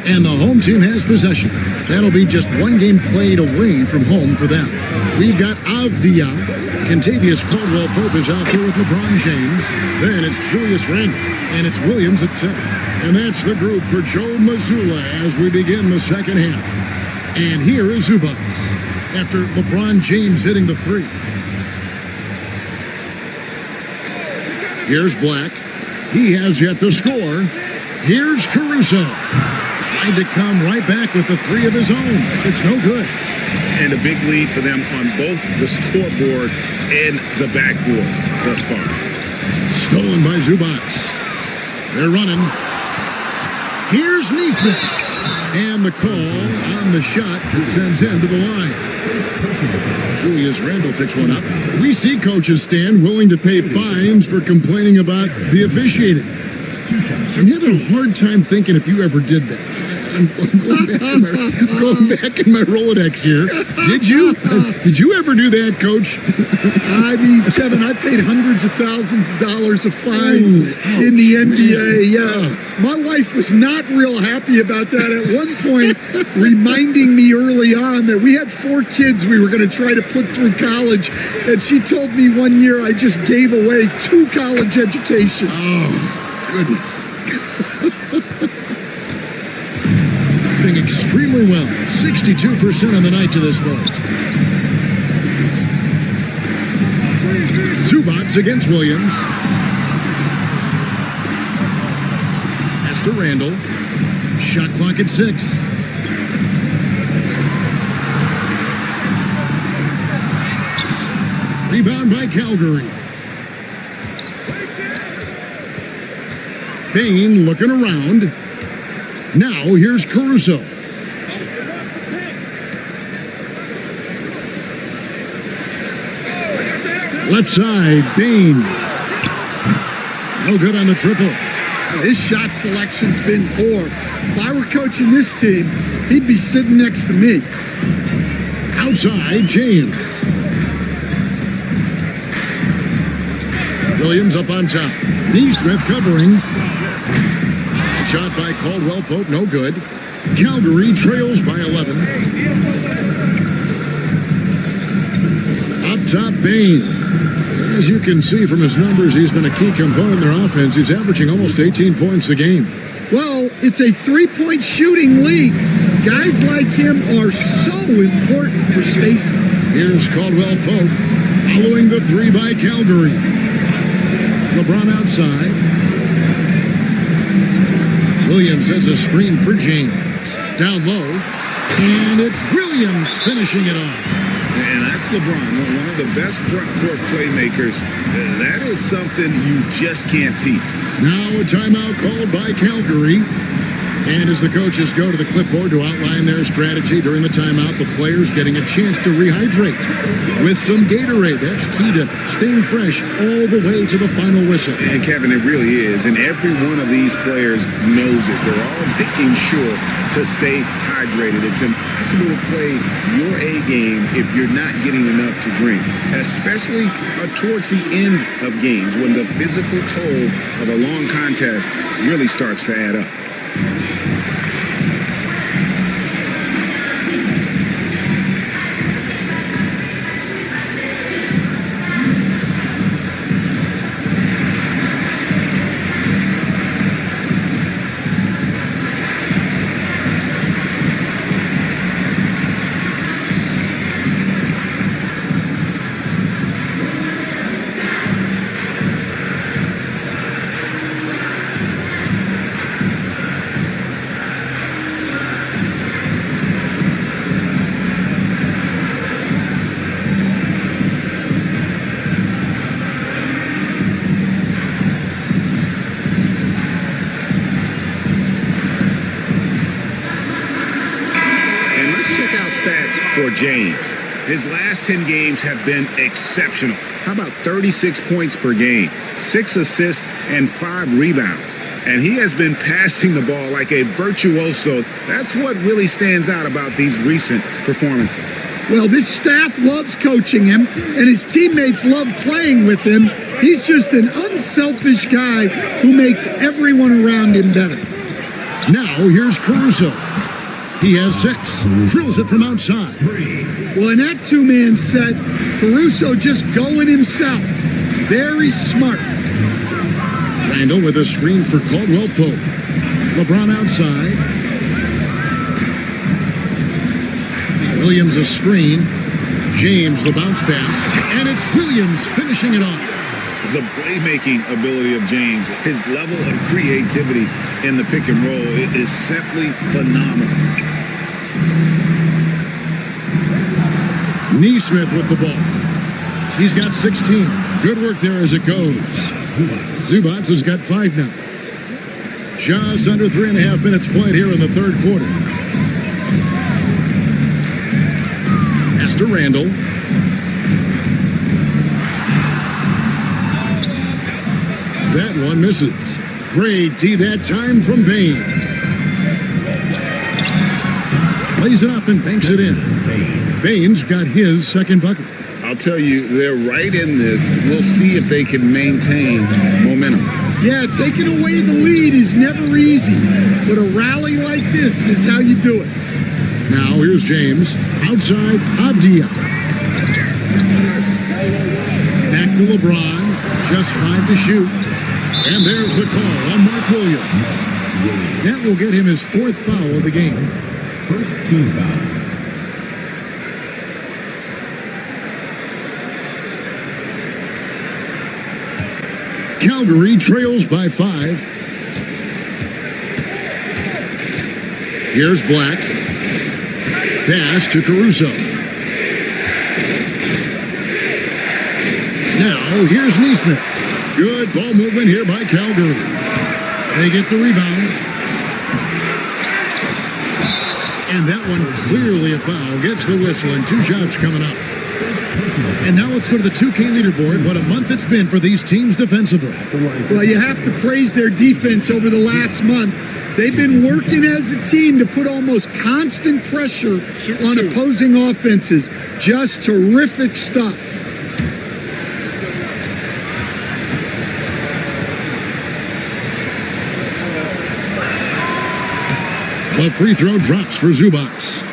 And the home team has possession. That'll be just one game played away from home for them. We've got Avdia. Contavious Caldwell-Pope is out there with LeBron James. Then it's Julius Randle. And it's Williams at center. And that's the group for Joe Mazzulla as we begin the second half. And here is Zubac after LeBron James hitting the three. Here's Black. He has yet to score. Here's Caruso. Tried to come right back with the three of his own. It's no good. And a big lead for them on both the scoreboard and the backboard thus far. Stolen by Zubac. They're running. Here's Neesmith. And the call on the shot that sends him to the line. Julius Randle picks one up. We see coaches stand willing to pay fines for complaining about the officiating. I'm having a hard time thinking if you ever did that. I'm going back in my Rolodex here. Did you? Did you ever do that, Coach? I mean, Kevin, I paid hundreds of thousands of dollars of fines in the NBA. Yeah, my wife was not real happy about that at one point, reminding me early on that we had 4 kids we were going to try to put through college, and she told me one year I just gave away 2 college educations. Oh, goodness. Doing extremely well. 62% on the night to this point. Zubac against Williams. Pass to Randle. Shot clock at 6. Rebound by Calgary. Bain looking around. Now here's Caruso. Left side, Bain. No good on the triple. His shot selection's been poor. If I were coaching this team, he'd be sitting next to me. Outside, James. Williams up on top. Neesmith covering. Shot by Caldwell-Pope, no good. Calgary trails by 11. Up top, Bain. As you can see from his numbers, he's been a key component in their offense. He's averaging almost 18 points a game. Well, it's a 3-point shooting league. Guys like him are so important for spacing. Here's Caldwell-Pope following the 3 by Calgary. LeBron outside. Williams sends a screen for James. Down low. And it's Williams finishing it off. And that's LeBron, one of the best front court playmakers. That is something you just can't teach. Now a timeout called by Calgary. And as the coaches go to the clipboard to outline their strategy during the timeout, the players getting a chance to rehydrate with some Gatorade. That's key to staying fresh all the way to the final whistle. And Kevin, it really is. And every one of these players knows it. They're all making sure to stay hydrated. It's impossible to play your A game if you're not getting enough to drink, especially towards the end of games when the physical toll of a long contest really starts to add up. For James, his last 10 games have been exceptional. How about 36 points per game, 6 assists, and 5 rebounds? And he has been passing the ball like a virtuoso. That's what really stands out about these recent performances. Well, this staff loves coaching him, and his teammates love playing with him. He's just an unselfish guy who makes everyone around him better. Now, here's Caruso. He has 6. Drills it from outside. Well, in that two-man set, Caruso just going himself. Very smart. Randall with a screen for Caldwell Pope. LeBron outside. Williams a screen. James the bounce pass. And it's Williams finishing it off. The playmaking ability of James, his level of creativity in the pick and roll, it is simply phenomenal. Neesmith with the ball. He's got 16. Good work there as it goes. Zubats has got 5 now. Just under 3.5 minutes played here in the third quarter. Pass to Randall. That one misses. Great D that time from Bain. Plays it up and banks it in. Bain's got his second bucket. I'll tell you, they're right in this. We'll see if they can maintain momentum. Yeah, taking away the lead is never easy, but a rally like this is how you do it. Now here's James. Outside, Avdia. Back to LeBron. Just 5 to shoot. And there's the call on Mark Williams. That will get him his 4th foul of the game. First team foul. Calgary trails by 5. Here's Black. Pass to Caruso. Now here's Neesmith. Good ball movement here by Calgary. They get the rebound. And that one clearly a foul. Gets the whistle and 2 shots coming up. And now let's go to the 2K leaderboard. What a month it's been for these teams defensively. Well, you have to praise their defense over the last month. They've been working as a team to put almost constant pressure on opposing offenses. Just terrific stuff. The free throw drops for Zubats.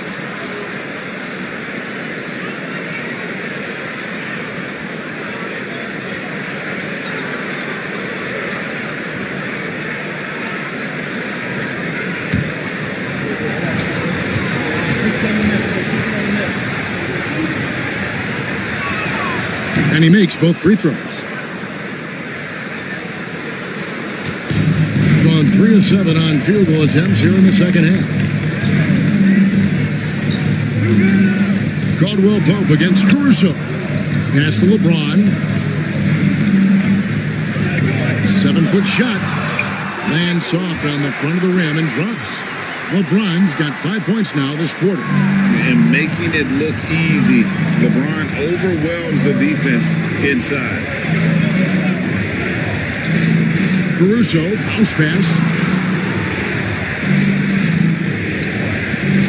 And he makes both free throws. Gone 3 of 7 on field goal attempts here in the second half. Caldwell Pope against Caruso. Pass to LeBron. 7-foot shot. Lands soft on the front of the rim and drops. LeBron's got 5 points now this quarter. And making it look easy, LeBron overwhelms the defense inside. Caruso, bounce pass.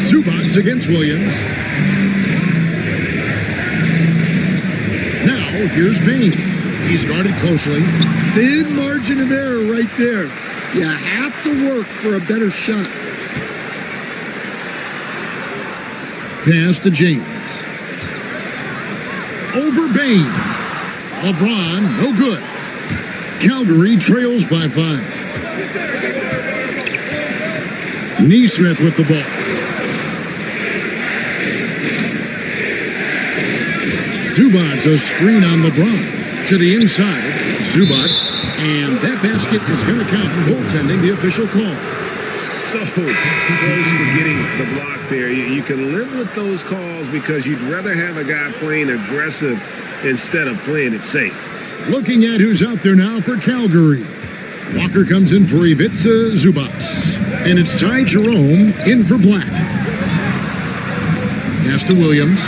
Zubats against Williams. Now, here's Bane. He's guarded closely. Thin margin of error right there. You have to work for a better shot. Pass to James. Over Bane. LeBron, no good. Calgary trails by 5. Neesmith with the ball. Zubats a screen on LeBron. To the inside. Zubats. And that basket is going to count. Goaltending the official call. So close to getting the block there. You can live with those calls because you'd rather have a guy playing aggressive instead of playing it safe. Looking at who's out there now for Calgary. Walker comes in for Ivica Zubats. And it's Ty Jerome in for Black. Pass to Williams.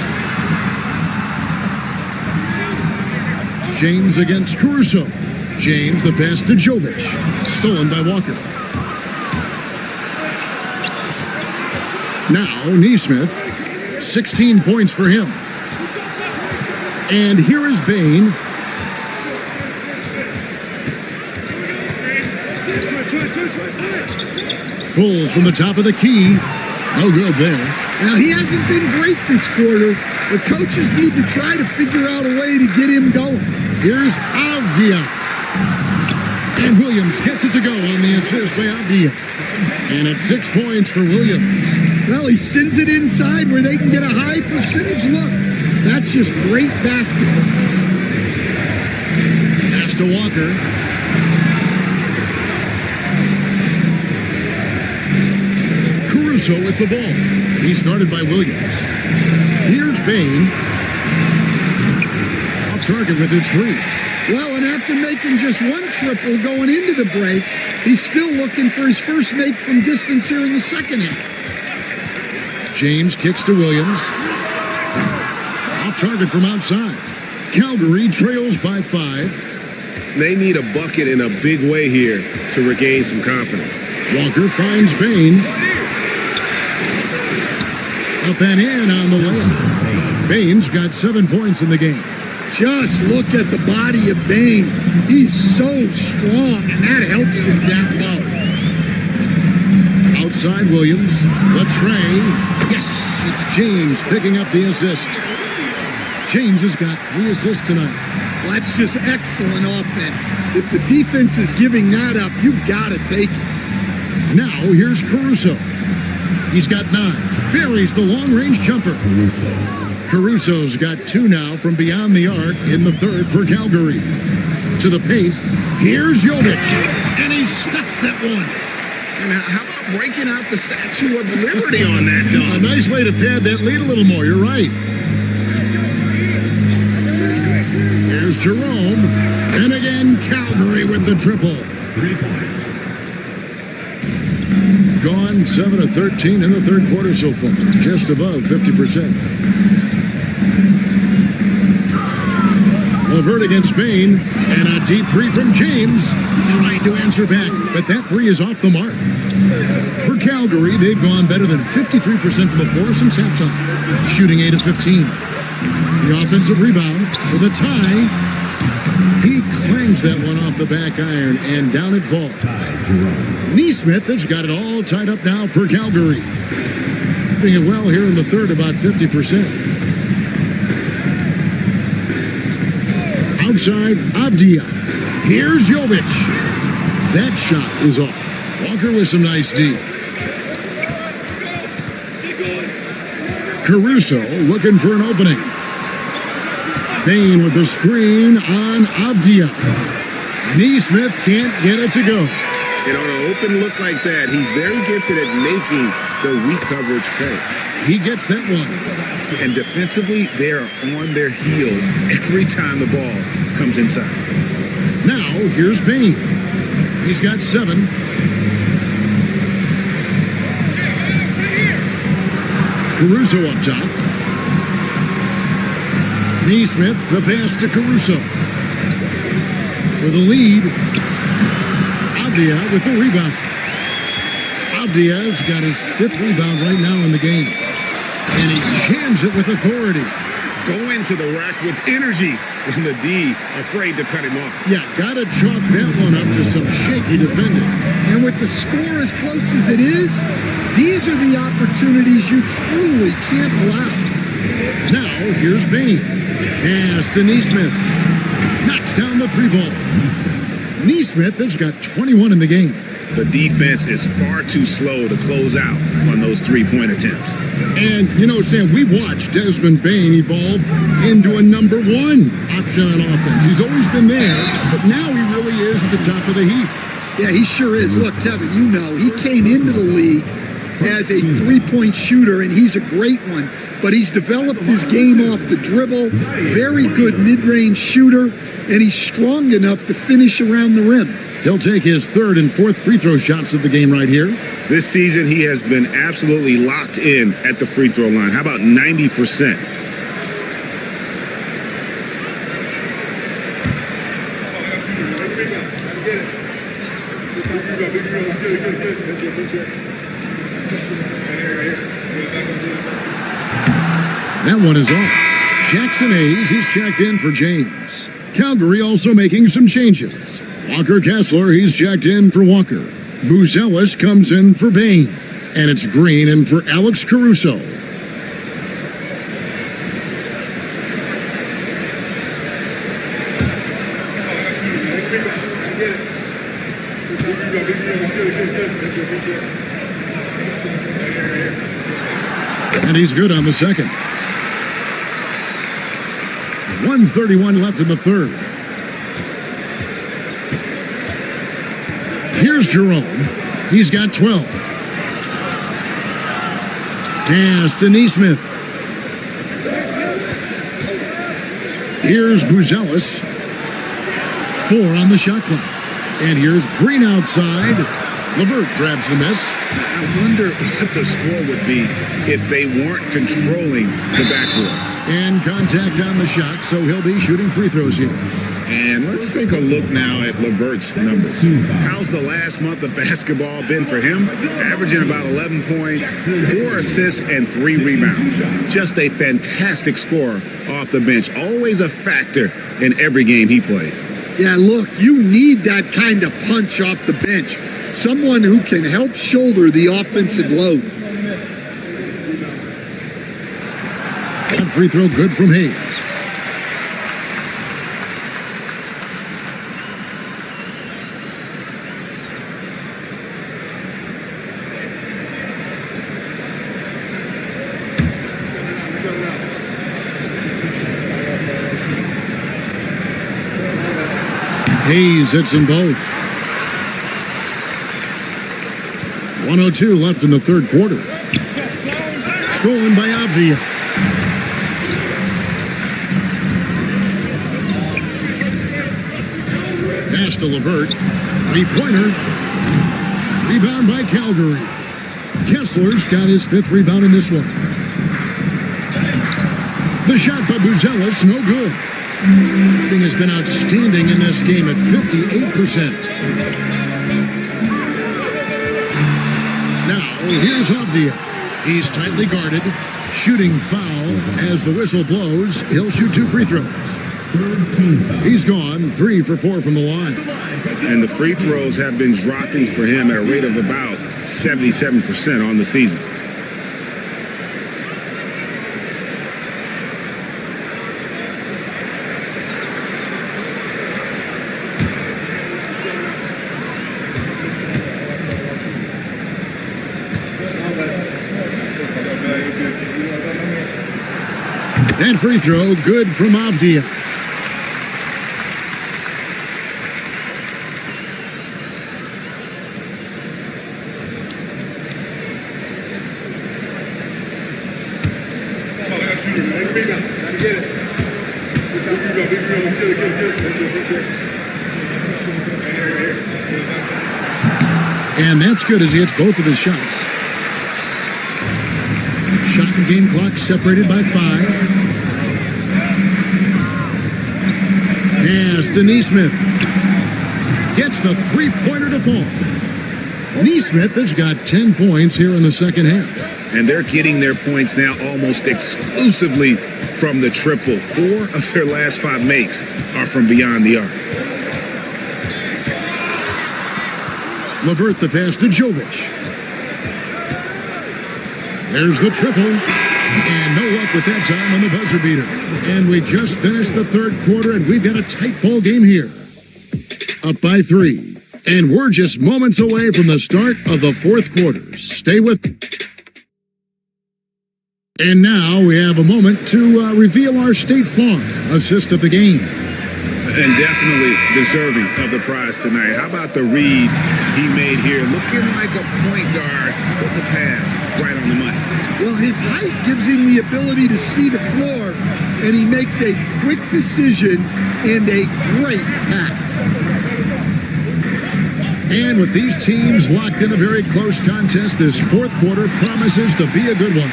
James against Caruso. James the pass to Jovic. Stolen by Walker. Now Neesmith. 16 points for him. And here is Bane. Pulls from the top of the key. No good there. Now, he hasn't been great this quarter. The coaches need to try to figure out a way to get him going. Here's Avdia. And Williams gets it to go on the assist by Avdia. And it's 6 points for Williams. Well, he sends it inside where they can get a high percentage look. That's just great basketball. Pass to Walker. Caruso with the ball. He's guarded by Williams. Here's Bane. Off target with his 3. Well, and after making just one triple going into the break, he's still looking for his first make from distance here in the second half. James kicks to Williams. Off target from outside. Calgary trails by 5. They need a bucket in a big way here to regain some confidence. Walker finds Bane. Up and in on the way. Bane's got 7 points in the game. Just look at the body of Bane. He's so strong, and that helps him down low. Outside Williams. The tray. Yes, it's James picking up the assist. James has got 3 assists tonight. Well, that's just excellent offense. If the defense is giving that up, you've got to take it. Now here's Caruso. He's got 9. Buries the long-range jumper. Caruso's got 2 now from beyond the arc in the third for Calgary. To the paint. Here's Jovic. And he stuffs that one. And how about breaking out the Statue of Liberty on that dunk? A nice way to pad that lead a little more. You're right. Here's Jerome. And again, Calgary with the triple. 3 points. Gone 7 of 13 in the third quarter so far. Just above 50%. Levert against Bane. And a deep 3 from James. Trying to answer back. But that 3 is off the mark. For Calgary, they've gone better than 53% from the floor since halftime. Shooting 8 of 15. The offensive rebound for the tie. He clangs that one off the back iron, and down it falls. Neesmith has got it all tied up now for Calgary. Doing it well here in the third, about 50%. Outside, Avdia. Here's Jovic. That shot is off. Walker with some nice D. Caruso looking for an opening. Bane with the screen on Avdia. Neesmith can't get it to go. And on an open look like that, he's very gifted at making the weak coverage pay. He gets that one. And defensively, they are on their heels every time the ball comes inside. Now, here's Bane. He's got 7. Caruso up top. Neesmith, the pass to Caruso. For the lead, Avdia with the rebound. Avdia's got his 5th rebound right now in the game. And he jams it with authority. Go into the rack with energy, and the D afraid to cut him off. Yeah, gotta chalk that one up to some shaky defending. And with the score as close as it is, these are the opportunities you truly can't allow. Now, here's Bain. Pass to Neesmith. Knocks down the 3 ball. Neesmith has got 21 in the game. The defense is far too slow to close out on those 3-point attempts. And, you know, Stan, we've watched Desmond Bain evolve into a number 1 option on offense. He's always been there, but now he really is at the top of the heap. Yeah, he sure is. Look, Kevin, you know, he came into the league as a 3-point shooter, and he's a great one. But he's developed his game off the dribble, very good mid-range shooter, and he's strong enough to finish around the rim. He'll take his 3rd and 4th free throw shots of the game right here. This season, he has been absolutely locked in at the free throw line. How about 90%? That one is off. Jackson Hayes is checked in for James. Calgary also making some changes. Walker Kessler, he's checked in for Walker. Buzelis comes in for Bain. And it's Green in for Alex Caruso. And he's good on the second. 1:31 left in the 3rd. Here's Jerome. He's got 12. Pass to Neesmith. Here's Buzelis. 4 on the shot clock. And here's Green outside. LeVert grabs the miss. I wonder what the score would be if they weren't controlling the backcourt. And contact on the shot, so he'll be shooting free throws here. And let's take a look now at LeVert's numbers. How's the last month of basketball been for him? Averaging about 11 points, 4 assists, and 3 rebounds. Just a fantastic scorer off the bench. Always a factor in every game he plays. Yeah, look, you need that kind of punch off the bench. Someone who can help shoulder the offensive load. That free throw good from Hayes. Hayes hits them both. 1:02 left in the 3rd quarter. Stolen by Avdia. Pass to LeVert. 3-pointer. Rebound by Calgary. Kessler's got his 5th rebound in this one. The shot by Buzelis, no good. Shooting has been outstanding in this game at 58%. Now, here's Avdia. He's tightly guarded, shooting foul. As the whistle blows, he'll shoot 2 free throws. He's gone 3 for 4 from the line. And the free throws have been dropping for him at a rate of about 77% on the season. That free throw good from Avdia. And that's good as he hits both of his shots. Shot and game clock separated by 5. Pass to Neesmith. Gets the three-pointer to fall. Neesmith has got 10 points here in the second half. And they're getting their points now almost exclusively from the triple. 4 of their last 5 makes are from beyond the arc. LeVert the pass to Jovic. There's the triple. And no luck with that time on the buzzer beater. And we just finished the third quarter, and we've got a tight ball game here. Up by 3. And we're just moments away from the start of the fourth quarter. Stay with me. And now we have a moment to reveal our State Farm assist of the game. And definitely deserving of the prize tonight. How about the read he made here? Looking like a point guard, put the pass right on the money. Well, his height gives him the ability to see the floor, and he makes a quick decision and a great pass. And with these teams locked in a very close contest, this fourth quarter promises to be a good one.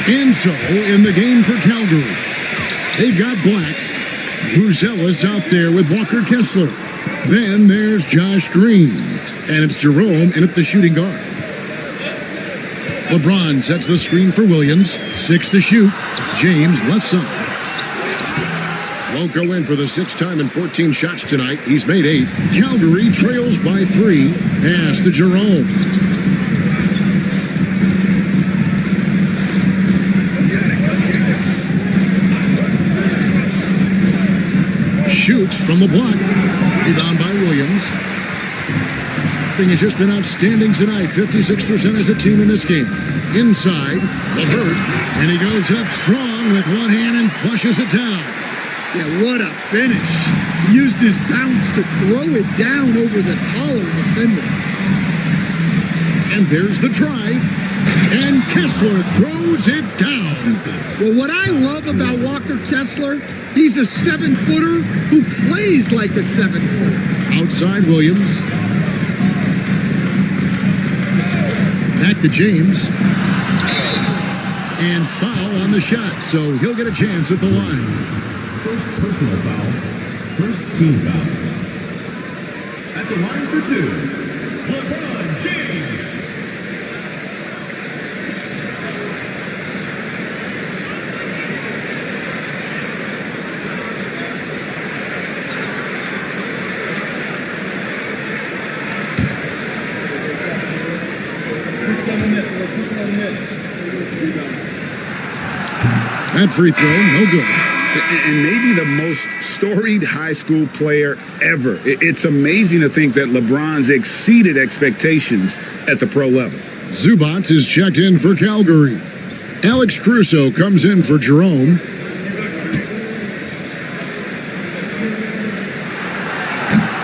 And so, in the game for Calgary, they've got Black. Bruzella's out there with Walker Kessler. Then there's Josh Green. And it's Jerome in at the shooting guard. LeBron sets the screen for Williams. 6 to shoot. James left side. Won't go in for the 6th time in 14 shots tonight. He's made 8. Calgary trails by 3. Pass to Jerome. Shoots from the block. Rebound by Williams. Has just been outstanding tonight. 56% as a team in this game. Inside, LeVert, and he goes up strong with one hand and flushes it down. Yeah, what a finish. He used his bounce to throw it down over the taller defender. And there's the drive. And Kessler throws it down. Well, what I love about Walker Kessler, he's a 7-footer who plays like a 7-footer. Outside Williams. Back to James. And foul on the shot, so he'll get a chance at the line. First personal foul. First team foul. At the line for 2, LeBron James. That free throw, no good. And maybe the most storied high school player ever. It's amazing to think that LeBron's exceeded expectations at the pro level. Zubac is checked in for Calgary. Alex Caruso comes in for Jerome.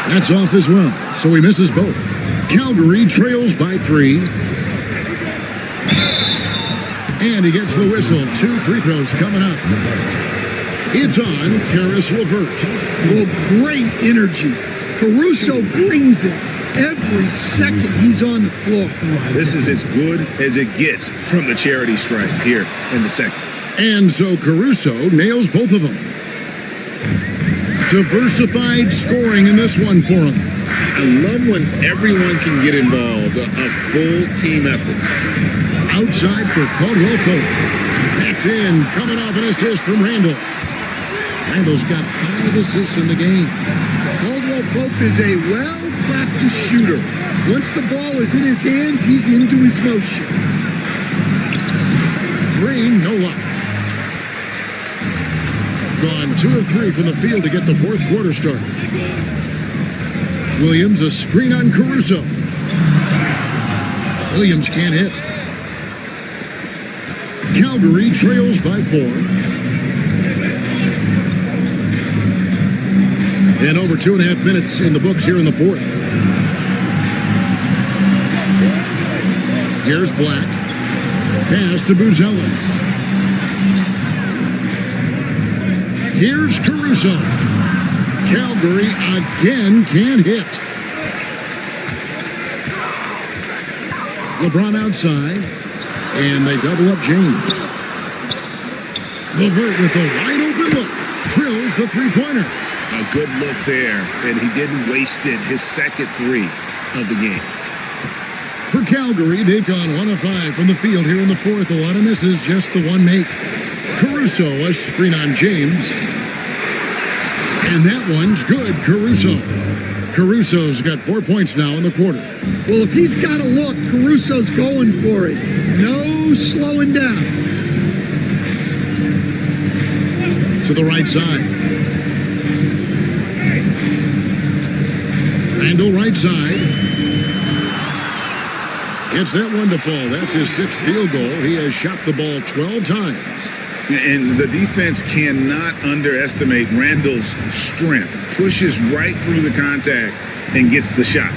That's off as well, so he misses both. Calgary trails by 3. And he gets the whistle. 2 free throws coming up. It's on Karis LeVert. Well, great energy. Caruso brings it every second he's on the floor. This is as good as it gets from the charity stripe here in the second. And so Caruso nails both of them. Diversified scoring in this one for him. I love when everyone can get involved, a full team effort. Outside for Caldwell Pope. That's in, coming off an assist from Randall. Randall's got 5 assists in the game. Caldwell Pope is a well-practiced shooter. Once the ball is in his hands, he's into his motion. Green, no luck. Gone 2 of 3 from the field to get the fourth quarter started. Williams, a screen on Caruso. Williams can't hit. Calgary trails by 4. And over 2.5 minutes in the books here in the fourth. Here's Black. Pass to Buzelis. Here's Caruso. Calgary again can't hit. LeBron outside. And they double up James. Levert with a wide open look. Drills the three-pointer. A good look there, and he didn't waste it. His second three of the game. For Calgary, they've gone 1 of 5 from the field here in the fourth. A lot of misses, just the one make. Caruso, a screen on James. And that one's good, Caruso. Caruso's got 4 points now in the quarter. Well, if he's got a look, Caruso's going for it. No slowing down. To the right side. Randall right side. Gets that one to fall. That's his 6th field goal. He has shot the ball 12 times. And the defense cannot underestimate Randall's strength. Pushes right through the contact and gets the shot.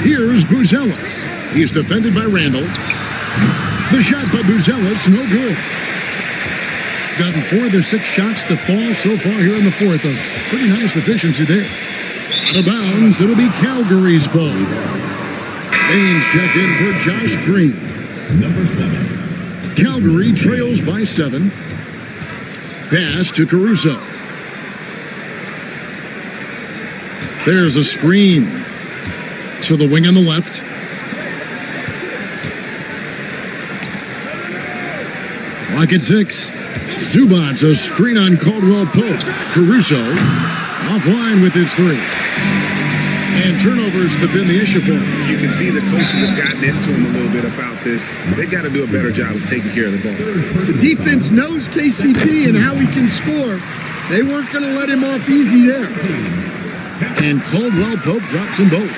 Here's Buzelis. He's defended by Randall. The shot by Buzelis, no good. Gotten 4 of their 6 shots to fall so far here in the fourth. A pretty nice efficiency there. Out of bounds, it'll be Calgary's ball. Baines check in for Josh Green. Number 7. Calgary trails by 7. Pass to Caruso. There's a screen. To the wing on the left. Clock at 6. Zubats, a screen on Caldwell Pope. Caruso offline with his 3. And turnovers have been the issue for him. You can see the coaches have gotten into him a little bit about this. They've got to do a better job of taking care of the ball. The defense knows KCP and how he can score. They weren't going to let him off easy there. And Caldwell Pope drops them both.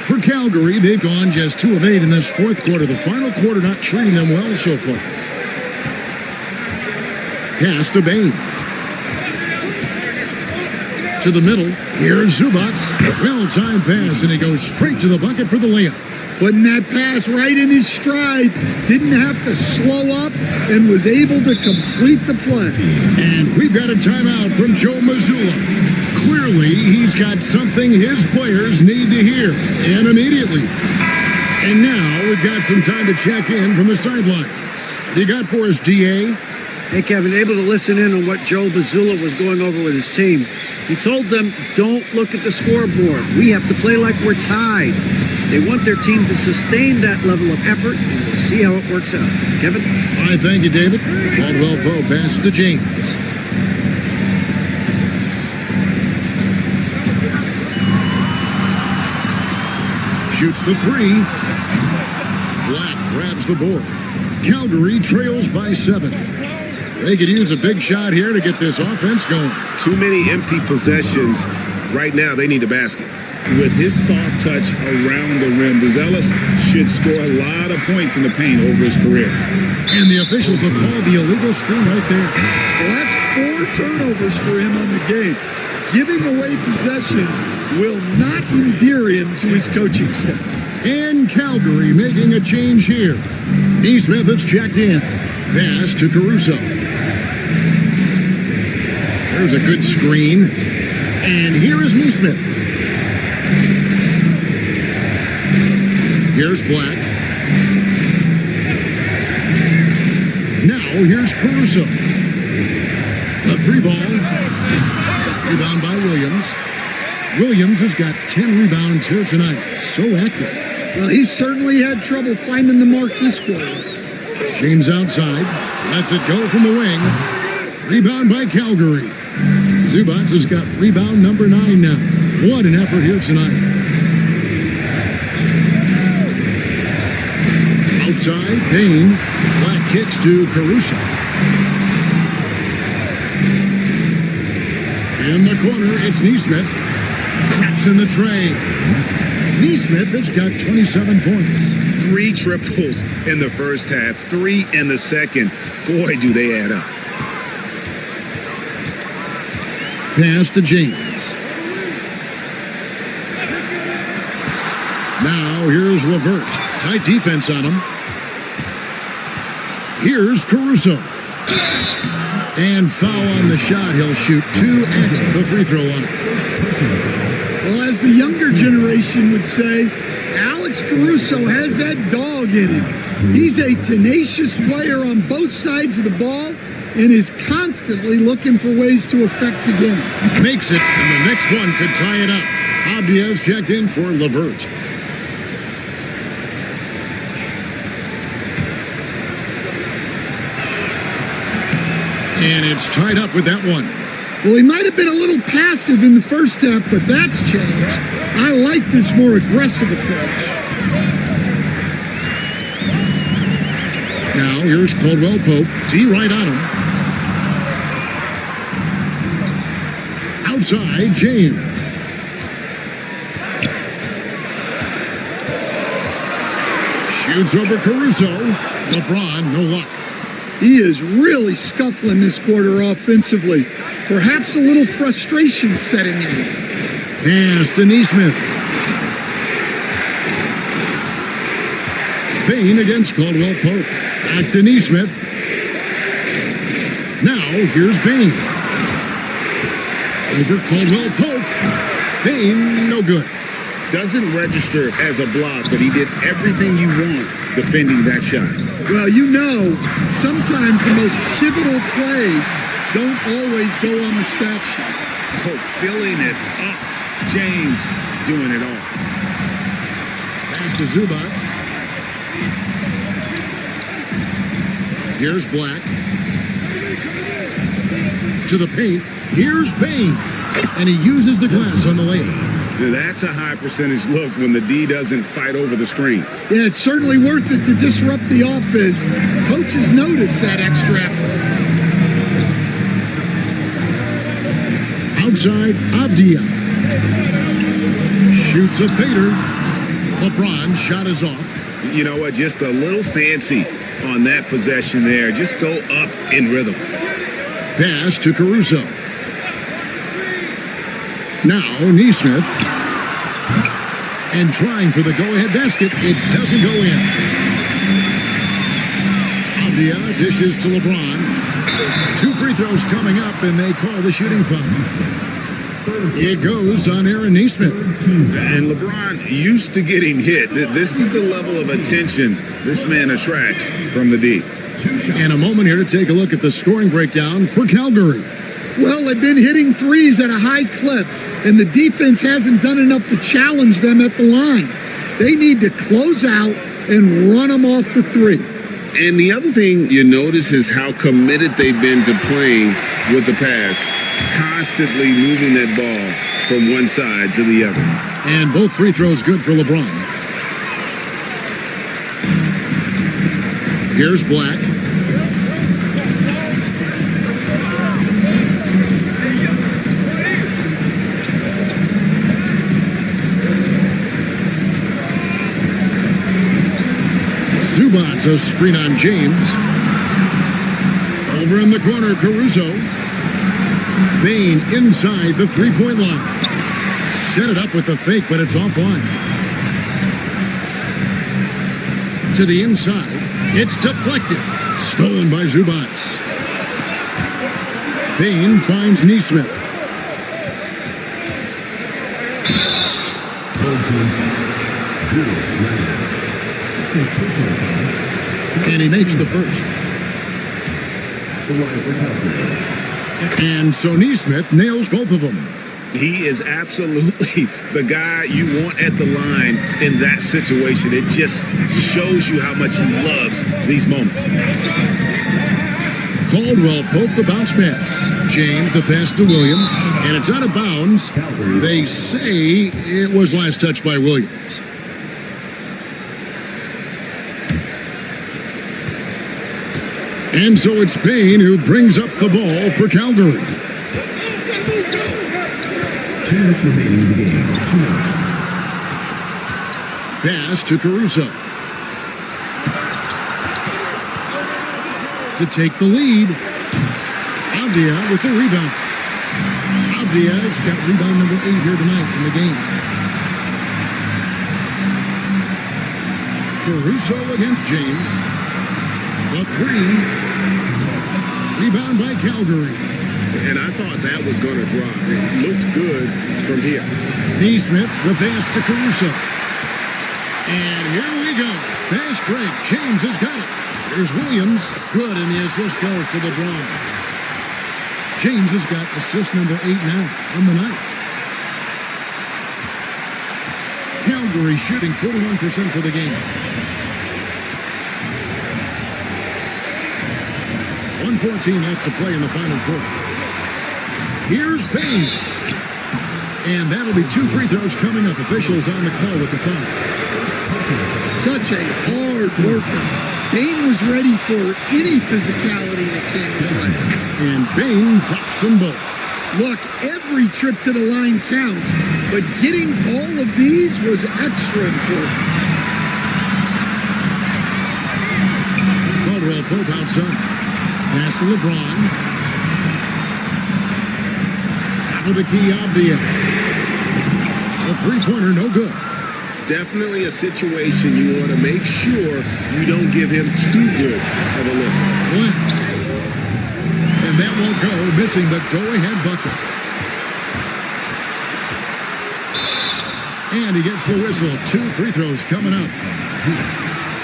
For Calgary, they've gone just 2 of 8 in this fourth quarter. The final quarter not treating them well so far. Pass to Bain. To the middle. Here's Zubats. Well-timed pass, and he goes straight to the bucket for the layup. Putting that pass right in his stride. Didn't have to slow up and was able to complete the play. And we've got a timeout from Joe Mazzulla. Clearly, he's got something his players need to hear, and immediately. And now we've got some time to check in from the sidelines. You got for us, DA? Hey, Kevin, able to listen in on what Joe Mazzulla was going over with his team. He told them, don't look at the scoreboard. We have to play like we're tied. They want their team to sustain that level of effort, and we'll see how it works out. Kevin? All right, thank you, David. Caldwell Pope pass to James. Shoots the 3. Black grabs the board. Calgary trails by 7. They could use a big shot here to get this offense going. Too many empty possessions. Right now, they need a basket. With his soft touch around the rim, Buzelis should score a lot of points in the paint over his career. And the officials have called the illegal screen right there. Well, that's 4 turnovers for him on the game. Giving away possessions will not endear him to his coaching staff. And Calgary making a change here. Neesmith has checked in. Pass to Caruso. There's a good screen. And here is Neesmith. Here's Black. Now here's Caruso. A 3-ball. Rebound by Williams. Williams has got 10 rebounds here tonight. So active. Well, he certainly had trouble finding the mark this quarter. James outside. Lets it go from the wing. Rebound by Calgary. Zubats has got rebound number 9 now. What an effort here tonight. Outside, Bain. Black kicks to Caruso. In the corner, it's Neesmith. Traps in the tray. Neesmith has got 27 points. 3 triples in the first half, 3 in the second. Boy, do they add up. Pass to James. Now here's Levert. Tight defense on him. Here's Caruso. And foul on the shot. He'll shoot 2 at the free throw line. Well, as the generation would say, Alex Caruso has that dog in him. He's a tenacious player on both sides of the ball and is constantly looking for ways to affect the game. Makes it, and the next one could tie it up. Abdias checked in for Levert. And it's tied up with that one. Well, he might have been a little passive in the first half, but that's changed. I like this more aggressive approach. Now here's Caldwell Pope. T right on him. Outside, James. Shoots over Caruso. LeBron, no luck. He is really scuffling this quarter offensively. Perhaps a little frustration setting in. Pass to Neesmith. Bain against Caldwell Pope. Back to Neesmith. Now here's Bain. Over Caldwell Pope. Bain, no good. Doesn't register as a block, but he did everything you want defending that shot. Well, you know, sometimes the most pivotal plays don't always go on the stat sheet. Oh, filling it up. James doing it all. Pass to Zubac. Here's Black. To the paint. Here's Bain. And he uses the glass on the layup. That's a high percentage look when the D doesn't fight over the screen. Yeah, it's certainly worth it to disrupt the offense. Coaches notice that extra effort. Outside, Avdia. Shoots a fader. LeBron shot is off. You know what? Just a little fancy on that possession there. Just go up in rhythm. Pass to Caruso. Now Neesmith. And trying for the go-ahead basket. It doesn't go in. Avdia dishes to LeBron. 2 free throws coming up, and they call the shooting foul. It goes on Aaron Neesmith. And LeBron used to getting hit. This is the level of attention this man attracts from the D. And a moment here to take a look at the scoring breakdown for Calgary. Well, they've been hitting threes at a high clip, and the defense hasn't done enough to challenge them at the line. They need to close out and run them off the three. And the other thing you notice is how committed they've been to playing with the pass, constantly moving that ball from one side to the other. And both free throws good for LeBron. Here's Black. Zubac, a screen on James. Over in the corner, Caruso. Bain inside the three-point line. Set it up with the fake, but it's offline. To the inside. It's deflected. Stolen by Zubac. Bain finds Neesmith. And he makes the first. And so Neesmith nails both of them. He is absolutely the guy you want at the line in that situation. It just shows you how much he loves these moments. Caldwell Pope the bounce pass. James the pass to Williams. And it's out of bounds. They say it was last touched by Williams. And so it's Bain who brings up the ball for Calgary. 2 minutes remaining in the game. 2 minutes. Pass to Caruso. To take the lead. Avdia with the rebound. Avdia's got rebound number 8 here tonight in the game. Caruso against James. A 3. Rebound by Calgary. And I thought that was going to drop. It looked good from here. Neesmith, the pass to Caruso. And here we go. Fast break. James has got it. Here's Williams. Good, and the assist goes to LeBron. James has got assist number 8 now on the night. Calgary shooting 41% for the game. 1:14 left to play in the final quarter. Here's Bain. And that'll be 2 free throws coming up. Officials on the call with the foul. Such a hard worker. Bain was ready for any physicality that came his way. And Bain drops them both. Look, every trip to the line counts, but getting all of these was extra important. Caldwell Pope outside. Pass to LeBron. Top of the key, Avdia. A three-pointer, no good. Definitely a situation you want to make sure you don't give him too good of a look. And that won't go, missing the go-ahead bucket. And he gets the whistle. 2 free throws coming up.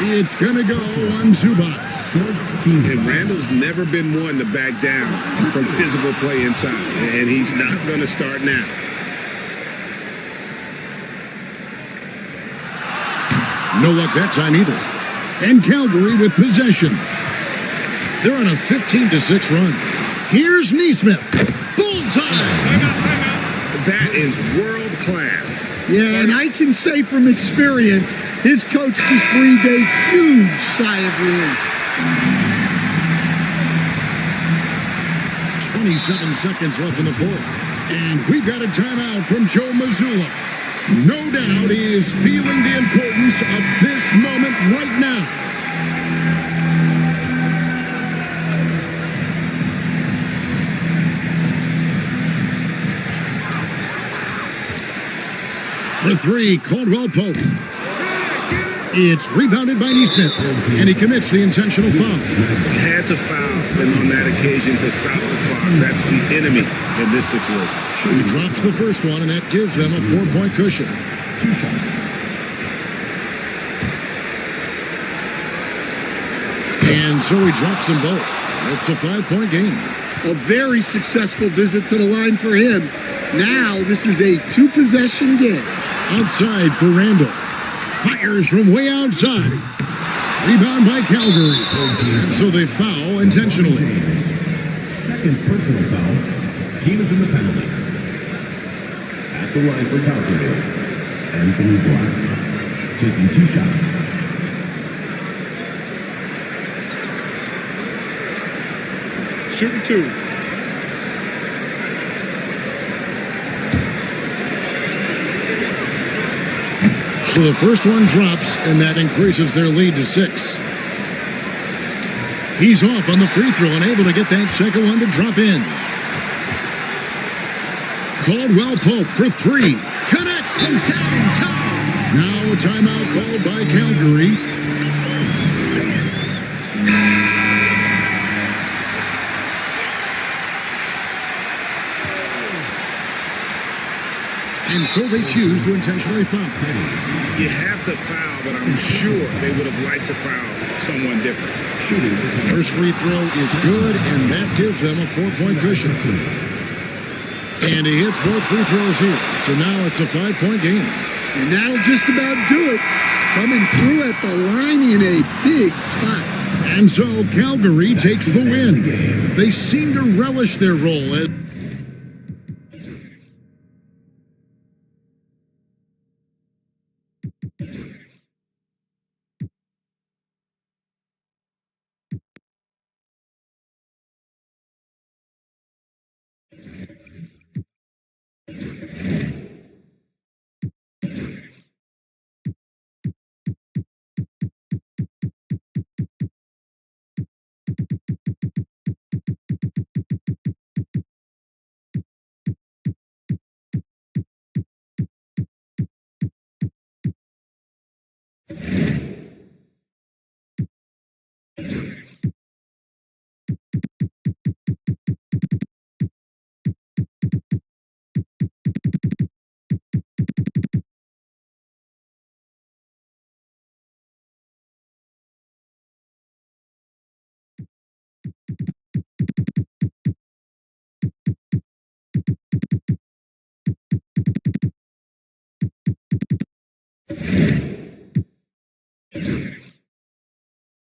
It's going to go on Zubac. And Randall's never been one to back down from physical play inside. And he's not going to start now. No luck that time either. And Calgary with possession. They're on a 15-6 run. Here's Neesmith. Bullseye! That is world class. Yeah, and I can say from experience, his coach just breathed a huge sigh of relief. 27 seconds left in the fourth. And we've got a timeout from Joe Mazzulla. No doubt he is feeling the importance of this moment right now. For 3, Caldwell Pope. It's rebounded by Neesmith, and he commits the intentional foul. Had to foul and on that occasion to stop the clock. That's the enemy in this situation. He drops the first one, and that gives them a 4-point cushion. 2 shots. And so he drops them both. It's a 5-point game. A very successful visit to the line for him. Now this is a 2-possession game. Outside for Randall. Fires from way outside. Rebound by Calgary. And so they foul intentionally. Second personal foul. Team is in the penalty. At the line for Calgary, Anthony Black. Taking 2 shots. Shooting 2. So the first one drops, and that increases their lead to 6. He's off on the free throw and able to get that second one to drop in. Caldwell Pope for 3. Connects from downtown. Now a timeout called by Calgary. And so they choose to intentionally foul. You have to foul, but I'm sure they would have liked to foul someone different. First free throw is good, and that gives them a 4-point cushion. And he hits both free throws here. So now it's a 5-point game. And that'll just about do it. Coming through at the line in a big spot. And so Calgary takes the win. They seem to relish their role